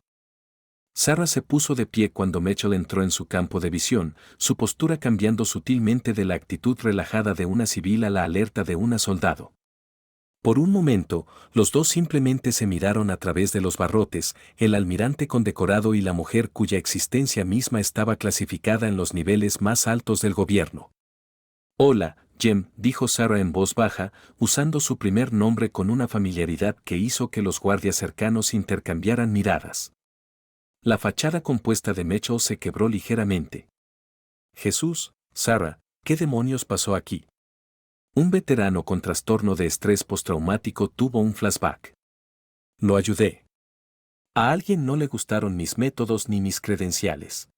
Sarah se puso de pie cuando Mitchell entró en su campo de visión, su postura cambiando sutilmente de la actitud relajada de una civil a la alerta de una soldado. Por un momento, los dos simplemente se miraron a través de los barrotes, el almirante condecorado y la mujer cuya existencia misma estaba clasificada en los niveles más altos del gobierno. «Hola, Jem», dijo Sarah en voz baja, usando su primer nombre con una familiaridad que hizo que los guardias cercanos intercambiaran miradas. La fachada compuesta de Mitchell se quebró ligeramente. «Jesús, Sarah, ¿qué demonios pasó aquí?» Un veterano con trastorno de estrés postraumático tuvo un flashback. Lo ayudé. A alguien no le gustaron mis métodos ni mis credenciales.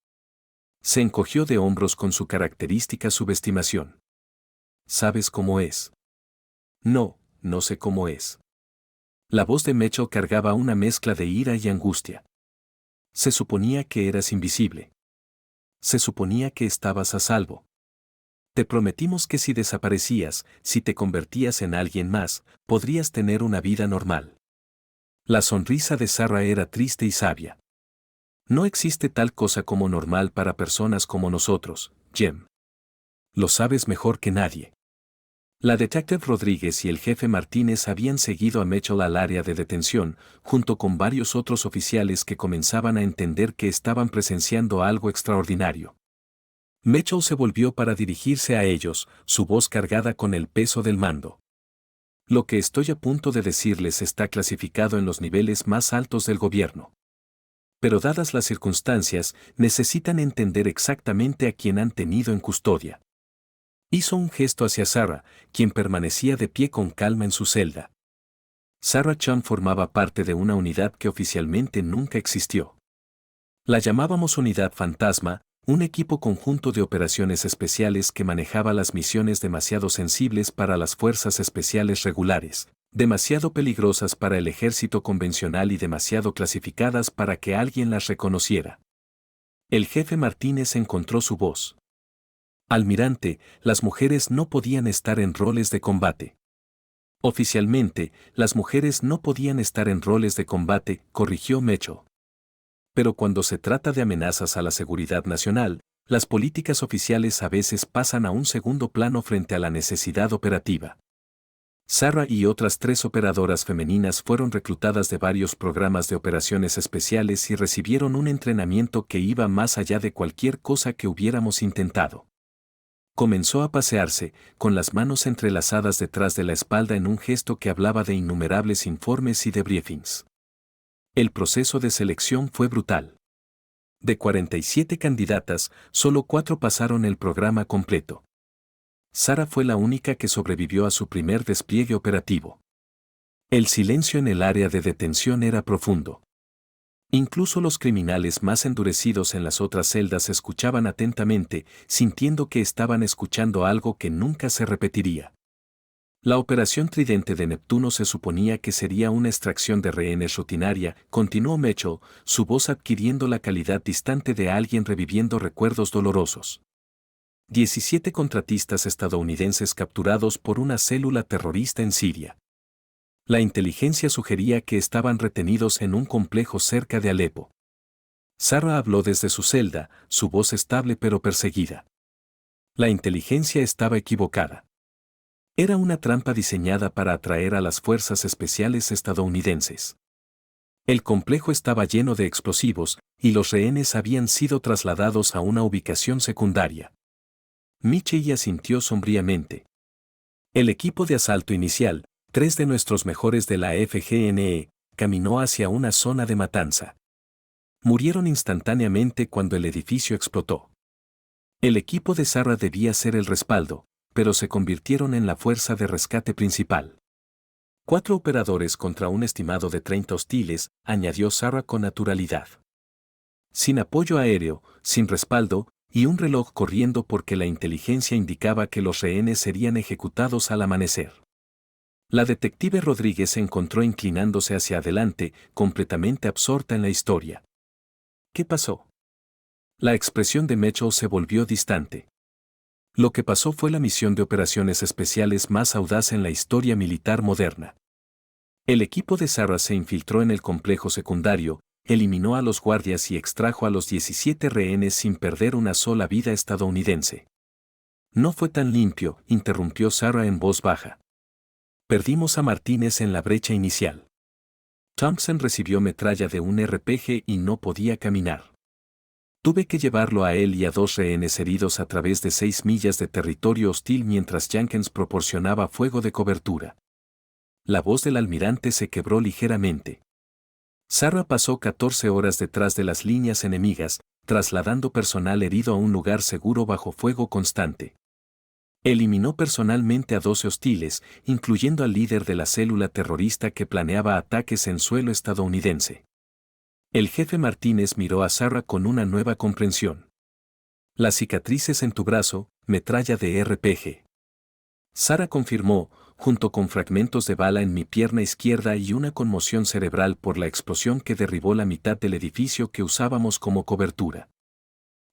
Se encogió de hombros con su característica subestimación. ¿Sabes cómo es? No, no sé cómo es. La voz de Mitchell cargaba una mezcla de ira y angustia. Se suponía que eras invisible. Se suponía que estabas a salvo. Te prometimos que si desaparecías, si te convertías en alguien más, podrías tener una vida normal. La sonrisa de Sarah era triste y sabia. No existe tal cosa como normal para personas como nosotros, Jem. Lo sabes mejor que nadie. La detective Rodríguez y el jefe Martínez habían seguido a Mitchell al área de detención, junto con varios otros oficiales que comenzaban a entender que estaban presenciando algo extraordinario. Mitchell se volvió para dirigirse a ellos, su voz cargada con el peso del mando. Lo que estoy a punto de decirles está clasificado en los niveles más altos del gobierno. Pero dadas las circunstancias, necesitan entender exactamente a quién han tenido en custodia. Hizo un gesto hacia Sarah, quien permanecía de pie con calma en su celda. Sarah Chan formaba parte de una unidad que oficialmente nunca existió. La llamábamos Unidad Fantasma, un equipo conjunto de operaciones especiales que manejaba las misiones demasiado sensibles para las fuerzas especiales regulares, demasiado peligrosas para el ejército convencional y demasiado clasificadas para que alguien las reconociera. El jefe Martínez encontró su voz. Almirante, las mujeres no podían estar en roles de combate. Oficialmente, las mujeres no podían estar en roles de combate, corrigió Mitchell. Pero cuando se trata de amenazas a la seguridad nacional, las políticas oficiales a veces pasan a un segundo plano frente a la necesidad operativa. Sarah y otras 3 operadoras femeninas fueron reclutadas de varios programas de operaciones especiales y recibieron un entrenamiento que iba más allá de cualquier cosa que hubiéramos intentado. Comenzó a pasearse, con las manos entrelazadas detrás de la espalda en un gesto que hablaba de innumerables informes y debriefings. El proceso de selección fue brutal. De 47 candidatas, solo 4 pasaron el programa completo. Sarah fue la única que sobrevivió a su primer despliegue operativo. El silencio en el área de detención era profundo. Incluso los criminales más endurecidos en las otras celdas escuchaban atentamente, sintiendo que estaban escuchando algo que nunca se repetiría. La operación Tridente de Neptuno se suponía que sería una extracción de rehenes rutinaria, continuó Mitchell, su voz adquiriendo la calidad distante de alguien reviviendo recuerdos dolorosos. 17 contratistas estadounidenses capturados por una célula terrorista en Siria. La inteligencia sugería que estaban retenidos en un complejo cerca de Alepo. Sarah habló desde su celda, su voz estable pero perseguida. La inteligencia estaba equivocada. Era una trampa diseñada para atraer a las fuerzas especiales estadounidenses. El complejo estaba lleno de explosivos, y los rehenes habían sido trasladados a una ubicación secundaria. Mitchell asintió sombríamente. El equipo de asalto inicial, 3 de nuestros mejores de la FGNE, caminó hacia una zona de matanza. Murieron instantáneamente cuando el edificio explotó. El equipo de Sarah debía ser el respaldo, pero se convirtieron en la fuerza de rescate principal. 4 operadores contra un estimado de 30 hostiles, añadió Sarah con naturalidad. Sin apoyo aéreo, sin respaldo, y un reloj corriendo porque la inteligencia indicaba que los rehenes serían ejecutados al amanecer. La detective Rodríguez se encontró inclinándose hacia adelante, completamente absorta en la historia. ¿Qué pasó? La expresión de Mitchell se volvió distante. Lo que pasó fue la misión de operaciones especiales más audaz en la historia militar moderna. El equipo de Sarah se infiltró en el complejo secundario, eliminó a los guardias y extrajo a los 17 rehenes sin perder una sola vida estadounidense. No fue tan limpio, interrumpió Sarah en voz baja. Perdimos a Martínez en la brecha inicial. Thompson recibió metralla de un RPG y no podía caminar. Tuve que llevarlo a él y a 2 rehenes heridos a través de 6 millas de territorio hostil mientras Jenkins proporcionaba fuego de cobertura. La voz del almirante se quebró ligeramente. Sarah pasó 14 horas detrás de las líneas enemigas, trasladando personal herido a un lugar seguro bajo fuego constante. Eliminó personalmente a 12 hostiles, incluyendo al líder de la célula terrorista que planeaba ataques en suelo estadounidense. El jefe Martínez miró a Sarah con una nueva comprensión. Las cicatrices en tu brazo, metralla de RPG. Sarah confirmó, junto con fragmentos de bala en mi pierna izquierda y una conmoción cerebral por la explosión que derribó la mitad del edificio que usábamos como cobertura.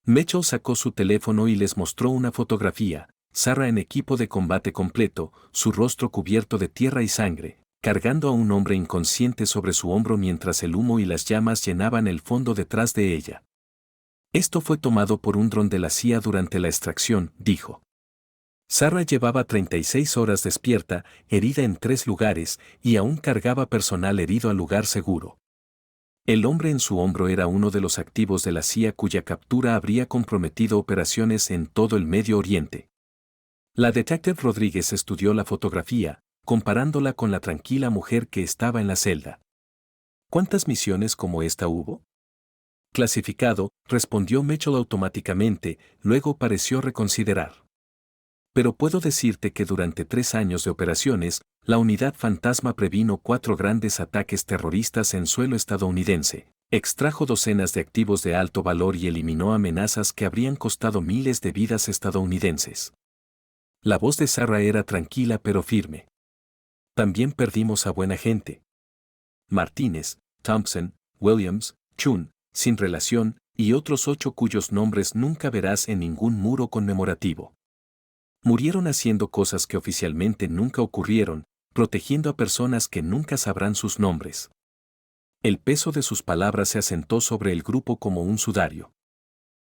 Mitchell sacó su teléfono y les mostró una fotografía, Sarah en equipo de combate completo, su rostro cubierto de tierra y sangre, cargando a un hombre inconsciente sobre su hombro mientras el humo y las llamas llenaban el fondo detrás de ella. Esto fue tomado por un dron de la CIA durante la extracción, dijo. Sarah llevaba 36 horas despierta, herida en 3 lugares, y aún cargaba personal herido al lugar seguro. El hombre en su hombro era uno de los activos de la CIA cuya captura habría comprometido operaciones en todo el Medio Oriente. La detective Rodríguez estudió la fotografía, comparándola con la tranquila mujer que estaba en la celda. ¿Cuántas misiones como esta hubo? Clasificado, respondió Mitchell automáticamente, luego pareció reconsiderar. Pero puedo decirte que durante 3 años de operaciones, la unidad fantasma previno 4 grandes ataques terroristas en suelo estadounidense, extrajo docenas de activos de alto valor y eliminó amenazas que habrían costado miles de vidas estadounidenses. La voz de Sarah era tranquila pero firme. También perdimos a buena gente. Martínez, Thompson, Williams, Chun, sin relación, y otros 8 cuyos nombres nunca verás en ningún muro conmemorativo. Murieron haciendo cosas que oficialmente nunca ocurrieron, protegiendo a personas que nunca sabrán sus nombres. El peso de sus palabras se asentó sobre el grupo como un sudario.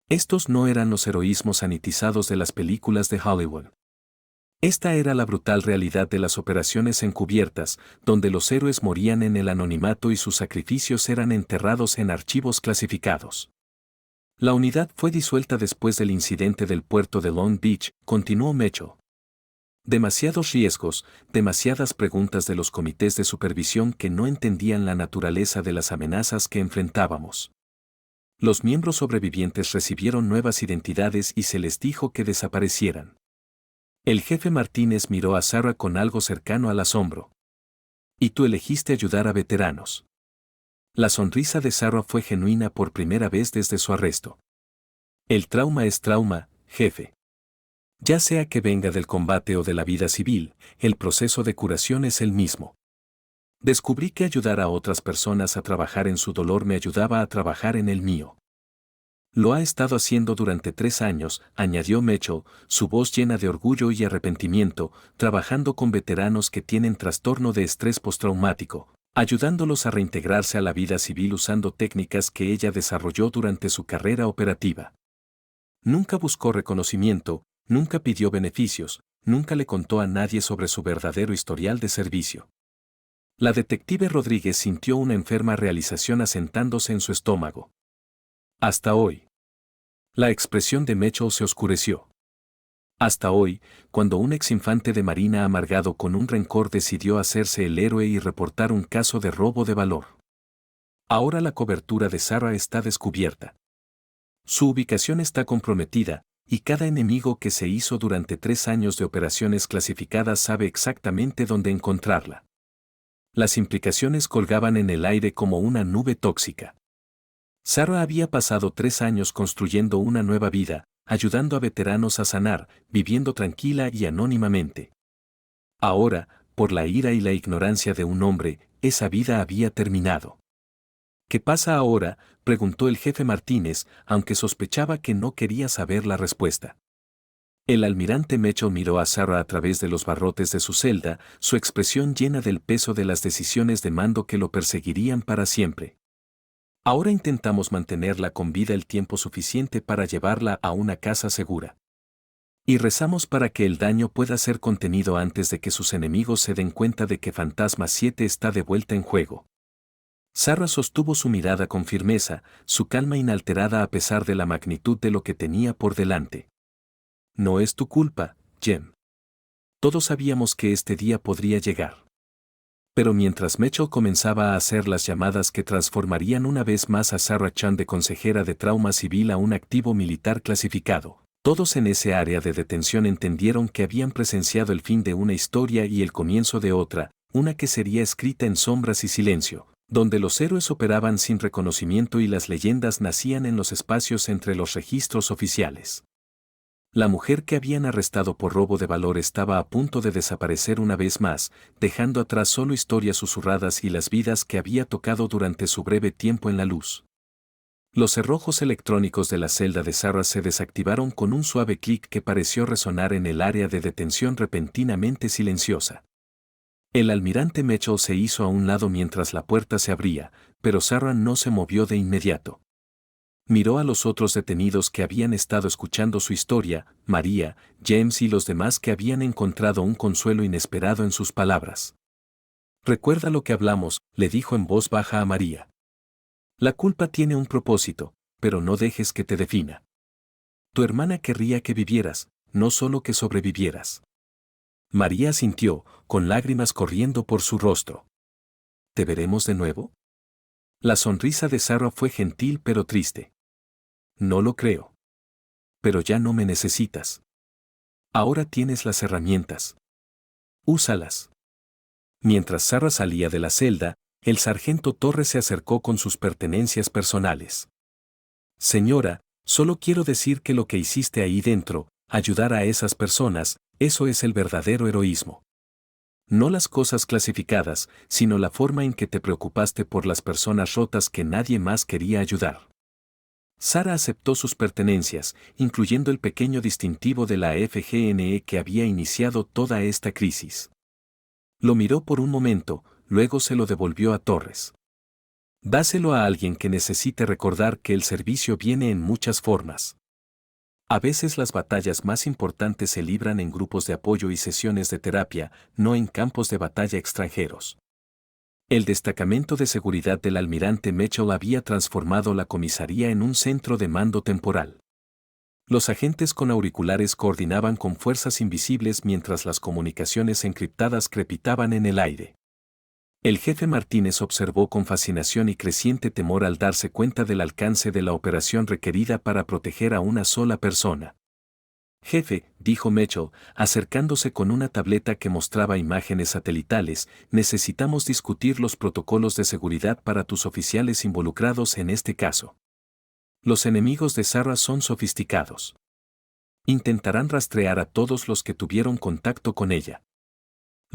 Estos no eran los heroísmos sanitizados de las películas de Hollywood. Esta era la brutal realidad de las operaciones encubiertas, donde los héroes morían en el anonimato y sus sacrificios eran enterrados en archivos clasificados. La unidad fue disuelta después del incidente del puerto de Long Beach, continuó Mitchell. Demasiados riesgos, demasiadas preguntas de los comités de supervisión que no entendían la naturaleza de las amenazas que enfrentábamos. Los miembros sobrevivientes recibieron nuevas identidades y se les dijo que desaparecieran. El jefe Martínez miró a Sarah con algo cercano al asombro. Y tú elegiste ayudar a veteranos. La sonrisa de Sarah fue genuina por primera vez desde su arresto. El trauma es trauma, jefe. Ya sea que venga del combate o de la vida civil, el proceso de curación es el mismo. Descubrí que ayudar a otras personas a trabajar en su dolor me ayudaba a trabajar en el mío. Lo ha estado haciendo durante 3 años, añadió Mitchell, su voz llena de orgullo y arrepentimiento, trabajando con veteranos que tienen trastorno de estrés postraumático, ayudándolos a reintegrarse a la vida civil usando técnicas que ella desarrolló durante su carrera operativa. Nunca buscó reconocimiento, nunca pidió beneficios, nunca le contó a nadie sobre su verdadero historial de servicio. La detective Rodríguez sintió una enferma realización asentándose en su estómago. Hasta hoy. La expresión de Mitchell se oscureció. Hasta hoy, cuando un exinfante de Marina amargado con un rencor decidió hacerse el héroe y reportar un caso de robo de valor. Ahora la cobertura de Sarah está descubierta. Su ubicación está comprometida, y cada enemigo que se hizo durante 3 años de operaciones clasificadas sabe exactamente dónde encontrarla. Las implicaciones colgaban en el aire como una nube tóxica. Sarah había pasado 3 años construyendo una nueva vida, ayudando a veteranos a sanar, viviendo tranquila y anónimamente. Ahora, por la ira y la ignorancia de un hombre, esa vida había terminado. ¿Qué pasa ahora?, preguntó el jefe Martínez, aunque sospechaba que no quería saber la respuesta. El almirante Mitchell miró a Sarah a través de los barrotes de su celda, su expresión llena del peso de las decisiones de mando que lo perseguirían para siempre. Ahora intentamos mantenerla con vida el tiempo suficiente para llevarla a una casa segura. Y rezamos para que el daño pueda ser contenido antes de que sus enemigos se den cuenta de que Fantasma 7 está de vuelta en juego. Sarah sostuvo su mirada con firmeza, su calma inalterada a pesar de la magnitud de lo que tenía por delante. No es tu culpa, Jem. Todos sabíamos que este día podría llegar. Pero mientras Mitchell comenzaba a hacer las llamadas que transformarían una vez más a Sarah Chan de consejera de trauma civil a un activo militar clasificado, todos en ese área de detención entendieron que habían presenciado el fin de una historia y el comienzo de otra, una que sería escrita en sombras y silencio, donde los héroes operaban sin reconocimiento y las leyendas nacían en los espacios entre los registros oficiales. La mujer que habían arrestado por robo de valor estaba a punto de desaparecer una vez más, dejando atrás solo historias susurradas y las vidas que había tocado durante su breve tiempo en la luz. Los cerrojos electrónicos de la celda de Sarah se desactivaron con un suave clic que pareció resonar en el área de detención repentinamente silenciosa. El almirante Mitchell se hizo a un lado mientras la puerta se abría, pero Sarah no se movió de inmediato. Miró a los otros detenidos que habían estado escuchando su historia, María, James y los demás que habían encontrado un consuelo inesperado en sus palabras. Recuerda lo que hablamos, le dijo en voz baja a María. La culpa tiene un propósito, pero no dejes que te defina. Tu hermana querría que vivieras, no solo que sobrevivieras. María asintió, con lágrimas corriendo por su rostro. ¿Te veremos de nuevo? La sonrisa de Sarah fue gentil pero triste. No lo creo. Pero ya no me necesitas. Ahora tienes las herramientas. Úsalas. Mientras Sarah salía de la celda, el sargento Torres se acercó con sus pertenencias personales. Señora, solo quiero decir que lo que hiciste ahí dentro, ayudar a esas personas, eso es el verdadero heroísmo. No las cosas clasificadas, sino la forma en que te preocupaste por las personas rotas que nadie más quería ayudar. Sarah aceptó sus pertenencias, incluyendo el pequeño distintivo de la FGNE que había iniciado toda esta crisis. Lo miró por un momento, luego se lo devolvió a Torres. Dáselo a alguien que necesite recordar que el servicio viene en muchas formas. A veces las batallas más importantes se libran en grupos de apoyo y sesiones de terapia, no en campos de batalla extranjeros. El destacamento de seguridad del almirante Mitchell había transformado la comisaría en un centro de mando temporal. Los agentes con auriculares coordinaban con fuerzas invisibles mientras las comunicaciones encriptadas crepitaban en el aire. El jefe Martínez observó con fascinación y creciente temor al darse cuenta del alcance de la operación requerida para proteger a una sola persona. Jefe, dijo Mitchell, acercándose con una tableta que mostraba imágenes satelitales, necesitamos discutir los protocolos de seguridad para tus oficiales involucrados en este caso. Los enemigos de Sarah son sofisticados. Intentarán rastrear a todos los que tuvieron contacto con ella.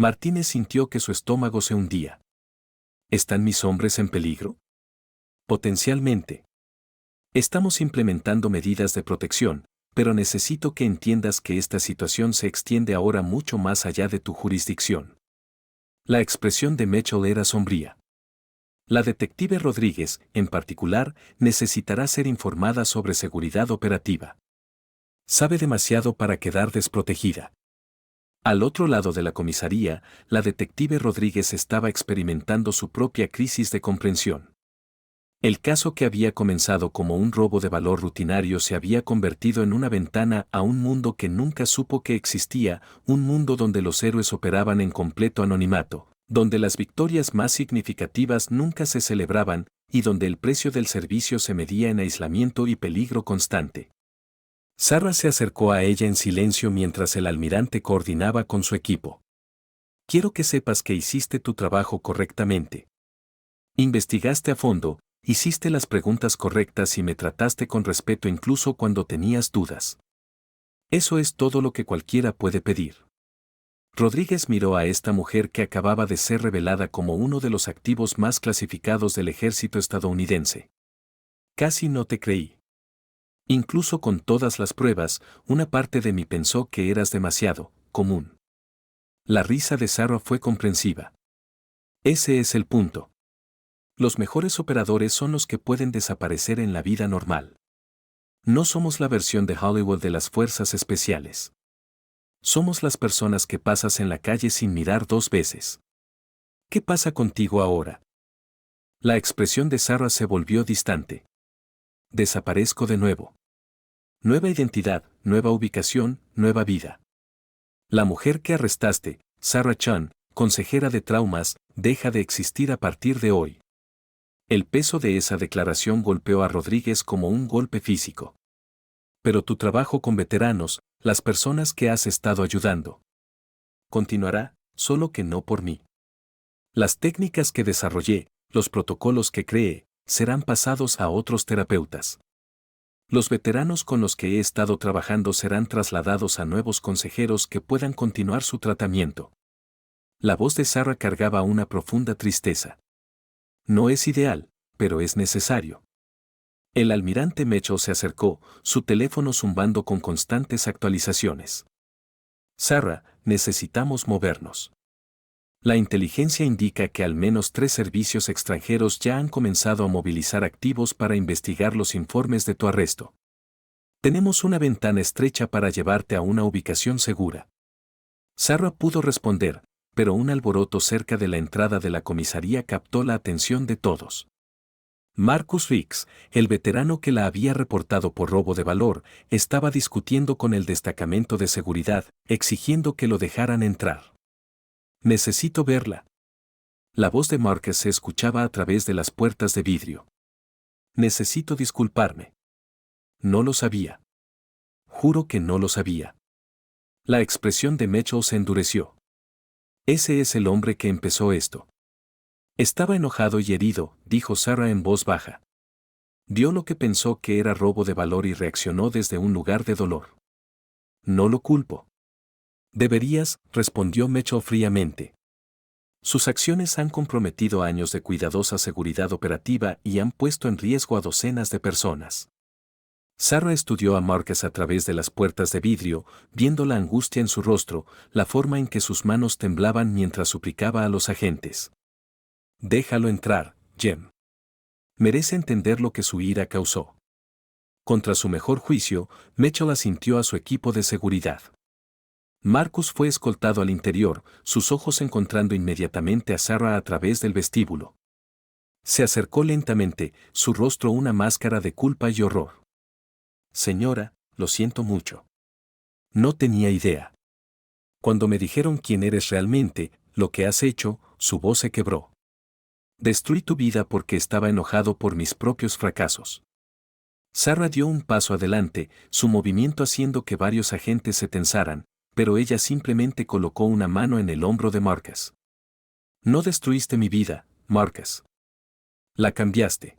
Martínez sintió que su estómago se hundía. ¿Están mis hombres en peligro? Potencialmente. Estamos implementando medidas de protección, pero necesito que entiendas que esta situación se extiende ahora mucho más allá de tu jurisdicción. La expresión de Mitchell era sombría. La detective Rodríguez, en particular, necesitará ser informada sobre seguridad operativa. Sabe demasiado para quedar desprotegida. Al otro lado de la comisaría, la detective Rodríguez estaba experimentando su propia crisis de comprensión. El caso que había comenzado como un robo de valor rutinario se había convertido en una ventana a un mundo que nunca supo que existía, un mundo donde los héroes operaban en completo anonimato, donde las victorias más significativas nunca se celebraban y donde el precio del servicio se medía en aislamiento y peligro constante. Sarah se acercó a ella en silencio mientras el almirante coordinaba con su equipo. Quiero que sepas que hiciste tu trabajo correctamente. Investigaste a fondo, hiciste las preguntas correctas y me trataste con respeto incluso cuando tenías dudas. Eso es todo lo que cualquiera puede pedir. Rodríguez miró a esta mujer que acababa de ser revelada como uno de los activos más clasificados del ejército estadounidense. Casi no te creí. Incluso con todas las pruebas, una parte de mí pensó que eras demasiado común. La risa de Sarah fue comprensiva. Ese es el punto. Los mejores operadores son los que pueden desaparecer en la vida normal. No somos la versión de Hollywood de las fuerzas especiales. Somos las personas que pasas en la calle sin mirar dos veces. ¿Qué pasa contigo ahora? La expresión de Sarah se volvió distante. Desaparezco de nuevo. Nueva identidad, nueva ubicación, nueva vida. La mujer que arrestaste, Sarah Chan, consejera de traumas, deja de existir a partir de hoy. El peso de esa declaración golpeó a Rodríguez como un golpe físico. Pero tu trabajo con veteranos, las personas que has estado ayudando, continuará, solo que no por mí. Las técnicas que desarrollé, los protocolos que creé, serán pasados a otros terapeutas. Los veteranos con los que he estado trabajando serán trasladados a nuevos consejeros que puedan continuar su tratamiento. La voz de Sarah cargaba una profunda tristeza. No es ideal, pero es necesario. El almirante Mitchell se acercó, su teléfono zumbando con constantes actualizaciones. Sarah, necesitamos movernos. La inteligencia indica que al menos 3 servicios extranjeros ya han comenzado a movilizar activos para investigar los informes de tu arresto. Tenemos una ventana estrecha para llevarte a una ubicación segura. Sarah pudo responder, pero un alboroto cerca de la entrada de la comisaría captó la atención de todos. Marcus Riggs, el veterano que la había reportado por robo de valor, estaba discutiendo con el destacamento de seguridad, exigiendo que lo dejaran entrar. Necesito verla. La voz de Marcus se escuchaba a través de las puertas de vidrio. Necesito disculparme. No lo sabía. Juro que no lo sabía. La expresión de Mitchell se endureció. Ese es el hombre que empezó esto. Estaba enojado y herido, dijo Sarah en voz baja. Vio lo que pensó que era robo de valor y reaccionó desde un lugar de dolor. No lo culpo. Deberías, respondió Mitchell fríamente. Sus acciones han comprometido años de cuidadosa seguridad operativa y han puesto en riesgo a docenas de personas. Sarah estudió a Marcus a través de las puertas de vidrio, viendo la angustia en su rostro, la forma en que sus manos temblaban mientras suplicaba a los agentes. Déjalo entrar, Jem. Merece entender lo que su ira causó. Contra su mejor juicio, Mitchell asintió a su equipo de seguridad. Marcus fue escoltado al interior, sus ojos encontrando inmediatamente a Sarah a través del vestíbulo. Se acercó lentamente, su rostro una máscara de culpa y horror. Señora, lo siento mucho. No tenía idea. Cuando me dijeron quién eres realmente, lo que has hecho, su voz se quebró. Destruí tu vida porque estaba enojado por mis propios fracasos. Sarah dio un paso adelante, su movimiento haciendo que varios agentes se tensaran, pero ella simplemente colocó una mano en el hombro de Marcus. No destruiste mi vida, Marcus. La cambiaste.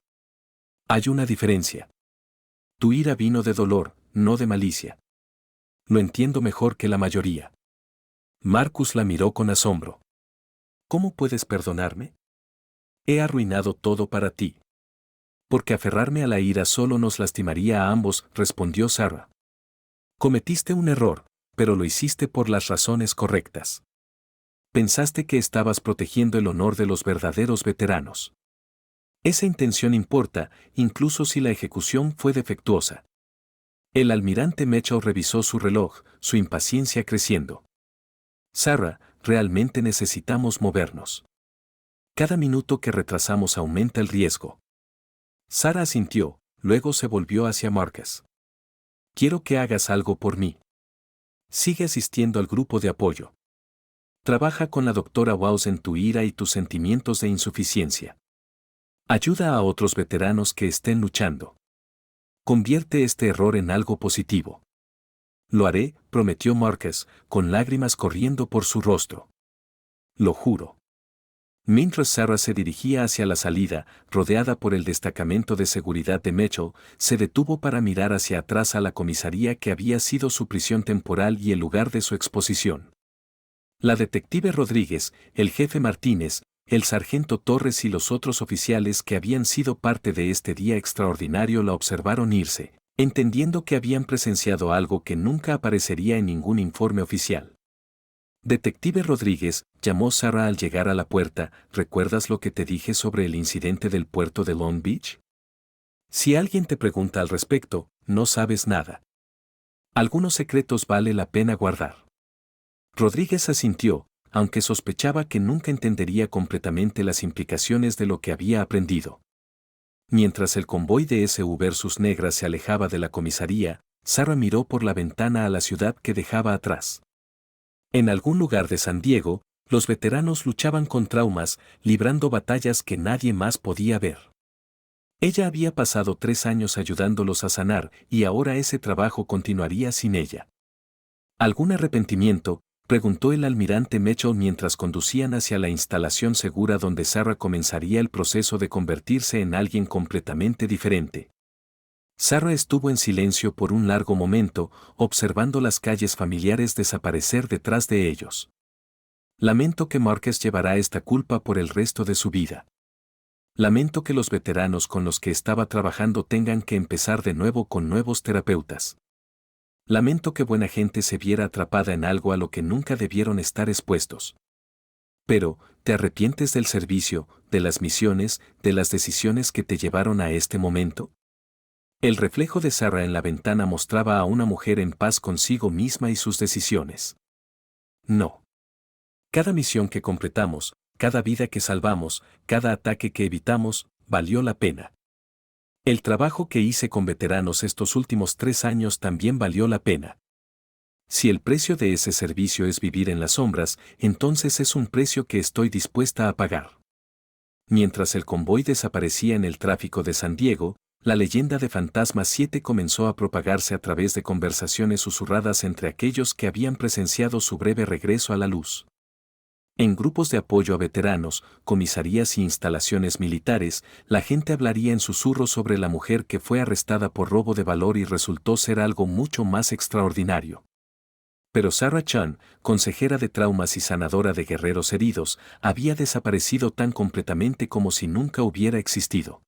Hay una diferencia. Tu ira vino de dolor, no de malicia. Lo entiendo mejor que la mayoría. Marcus la miró con asombro. ¿Cómo puedes perdonarme? He arruinado todo para ti. Porque aferrarme a la ira solo nos lastimaría a ambos, respondió Sarah. Cometiste un error, pero lo hiciste por las razones correctas. Pensaste que estabas protegiendo el honor de los verdaderos veteranos. Esa intención importa, incluso si la ejecución fue defectuosa. El almirante Mitchell revisó su reloj, su impaciencia creciendo. Sarah, realmente necesitamos movernos. Cada minuto que retrasamos aumenta el riesgo. Sarah asintió, luego se volvió hacia Marcus. Quiero que hagas algo por mí. Sigue asistiendo al grupo de apoyo. Trabaja con la doctora Waus en tu ira y tus sentimientos de insuficiencia. Ayuda a otros veteranos que estén luchando. Convierte este error en algo positivo. Lo haré, prometió Marcus, con lágrimas corriendo por su rostro. Lo juro. Mientras Sarah se dirigía hacia la salida, rodeada por el destacamento de seguridad de Mitchell, se detuvo para mirar hacia atrás a la comisaría que había sido su prisión temporal y el lugar de su exposición. La detective Rodríguez, el jefe Martínez, el sargento Torres y los otros oficiales que habían sido parte de este día extraordinario la observaron irse, entendiendo que habían presenciado algo que nunca aparecería en ningún informe oficial. Detective Rodríguez, llamó Sarah al llegar a la puerta, ¿recuerdas lo que te dije sobre el incidente del puerto de Long Beach? Si alguien te pregunta al respecto, no sabes nada. Algunos secretos vale la pena guardar. Rodríguez asintió, aunque sospechaba que nunca entendería completamente las implicaciones de lo que había aprendido. Mientras el convoy de SU versus Negra se alejaba de la comisaría, Sarah miró por la ventana a la ciudad que dejaba atrás. En algún lugar de San Diego, los veteranos luchaban con traumas, librando batallas que nadie más podía ver. Ella había pasado 3 años ayudándolos a sanar y ahora ese trabajo continuaría sin ella. ¿Algún arrepentimiento?, preguntó el almirante Mitchell mientras conducían hacia la instalación segura donde Sarah comenzaría el proceso de convertirse en alguien completamente diferente. Sarah estuvo en silencio por un largo momento, observando las calles familiares desaparecer detrás de ellos. Lamento que Marcus llevará esta culpa por el resto de su vida. Lamento que los veteranos con los que estaba trabajando tengan que empezar de nuevo con nuevos terapeutas. Lamento que buena gente se viera atrapada en algo a lo que nunca debieron estar expuestos. Pero, ¿te arrepientes del servicio, de las misiones, de las decisiones que te llevaron a este momento? El reflejo de Sarah en la ventana mostraba a una mujer en paz consigo misma y sus decisiones. No. Cada misión que completamos, cada vida que salvamos, cada ataque que evitamos, valió la pena. El trabajo que hice con veteranos estos últimos 3 años también valió la pena. Si el precio de ese servicio es vivir en las sombras, entonces es un precio que estoy dispuesta a pagar. Mientras el convoy desaparecía en el tráfico de San Diego, la leyenda de Fantasma 7 comenzó a propagarse a través de conversaciones susurradas entre aquellos que habían presenciado su breve regreso a la luz. En grupos de apoyo a veteranos, comisarías y instalaciones militares, la gente hablaría en susurros sobre la mujer que fue arrestada por robo de valor y resultó ser algo mucho más extraordinario. Pero Sarah Chan, consejera de traumas y sanadora de guerreros heridos, había desaparecido tan completamente como si nunca hubiera existido.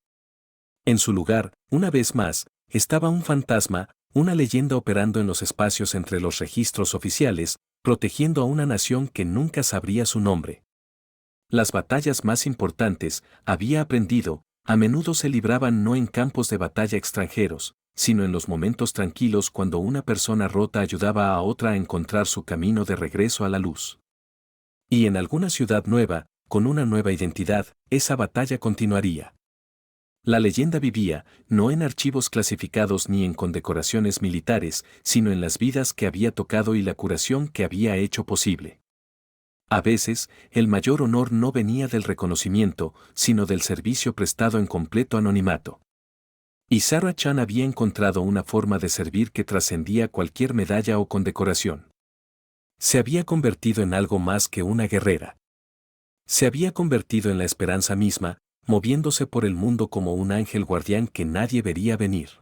En su lugar, una vez más, estaba un fantasma, una leyenda operando en los espacios entre los registros oficiales, protegiendo a una nación que nunca sabría su nombre. Las batallas más importantes, había aprendido, a menudo se libraban no en campos de batalla extranjeros, sino en los momentos tranquilos cuando una persona rota ayudaba a otra a encontrar su camino de regreso a la luz. Y en alguna ciudad nueva, con una nueva identidad, esa batalla continuaría. La leyenda vivía, no en archivos clasificados ni en condecoraciones militares, sino en las vidas que había tocado y la curación que había hecho posible. A veces, el mayor honor no venía del reconocimiento, sino del servicio prestado en completo anonimato. Y Sarah Chan había encontrado una forma de servir que trascendía cualquier medalla o condecoración. Se había convertido en algo más que una guerrera. Se había convertido en la esperanza misma, moviéndose por el mundo como un ángel guardián que nadie vería venir.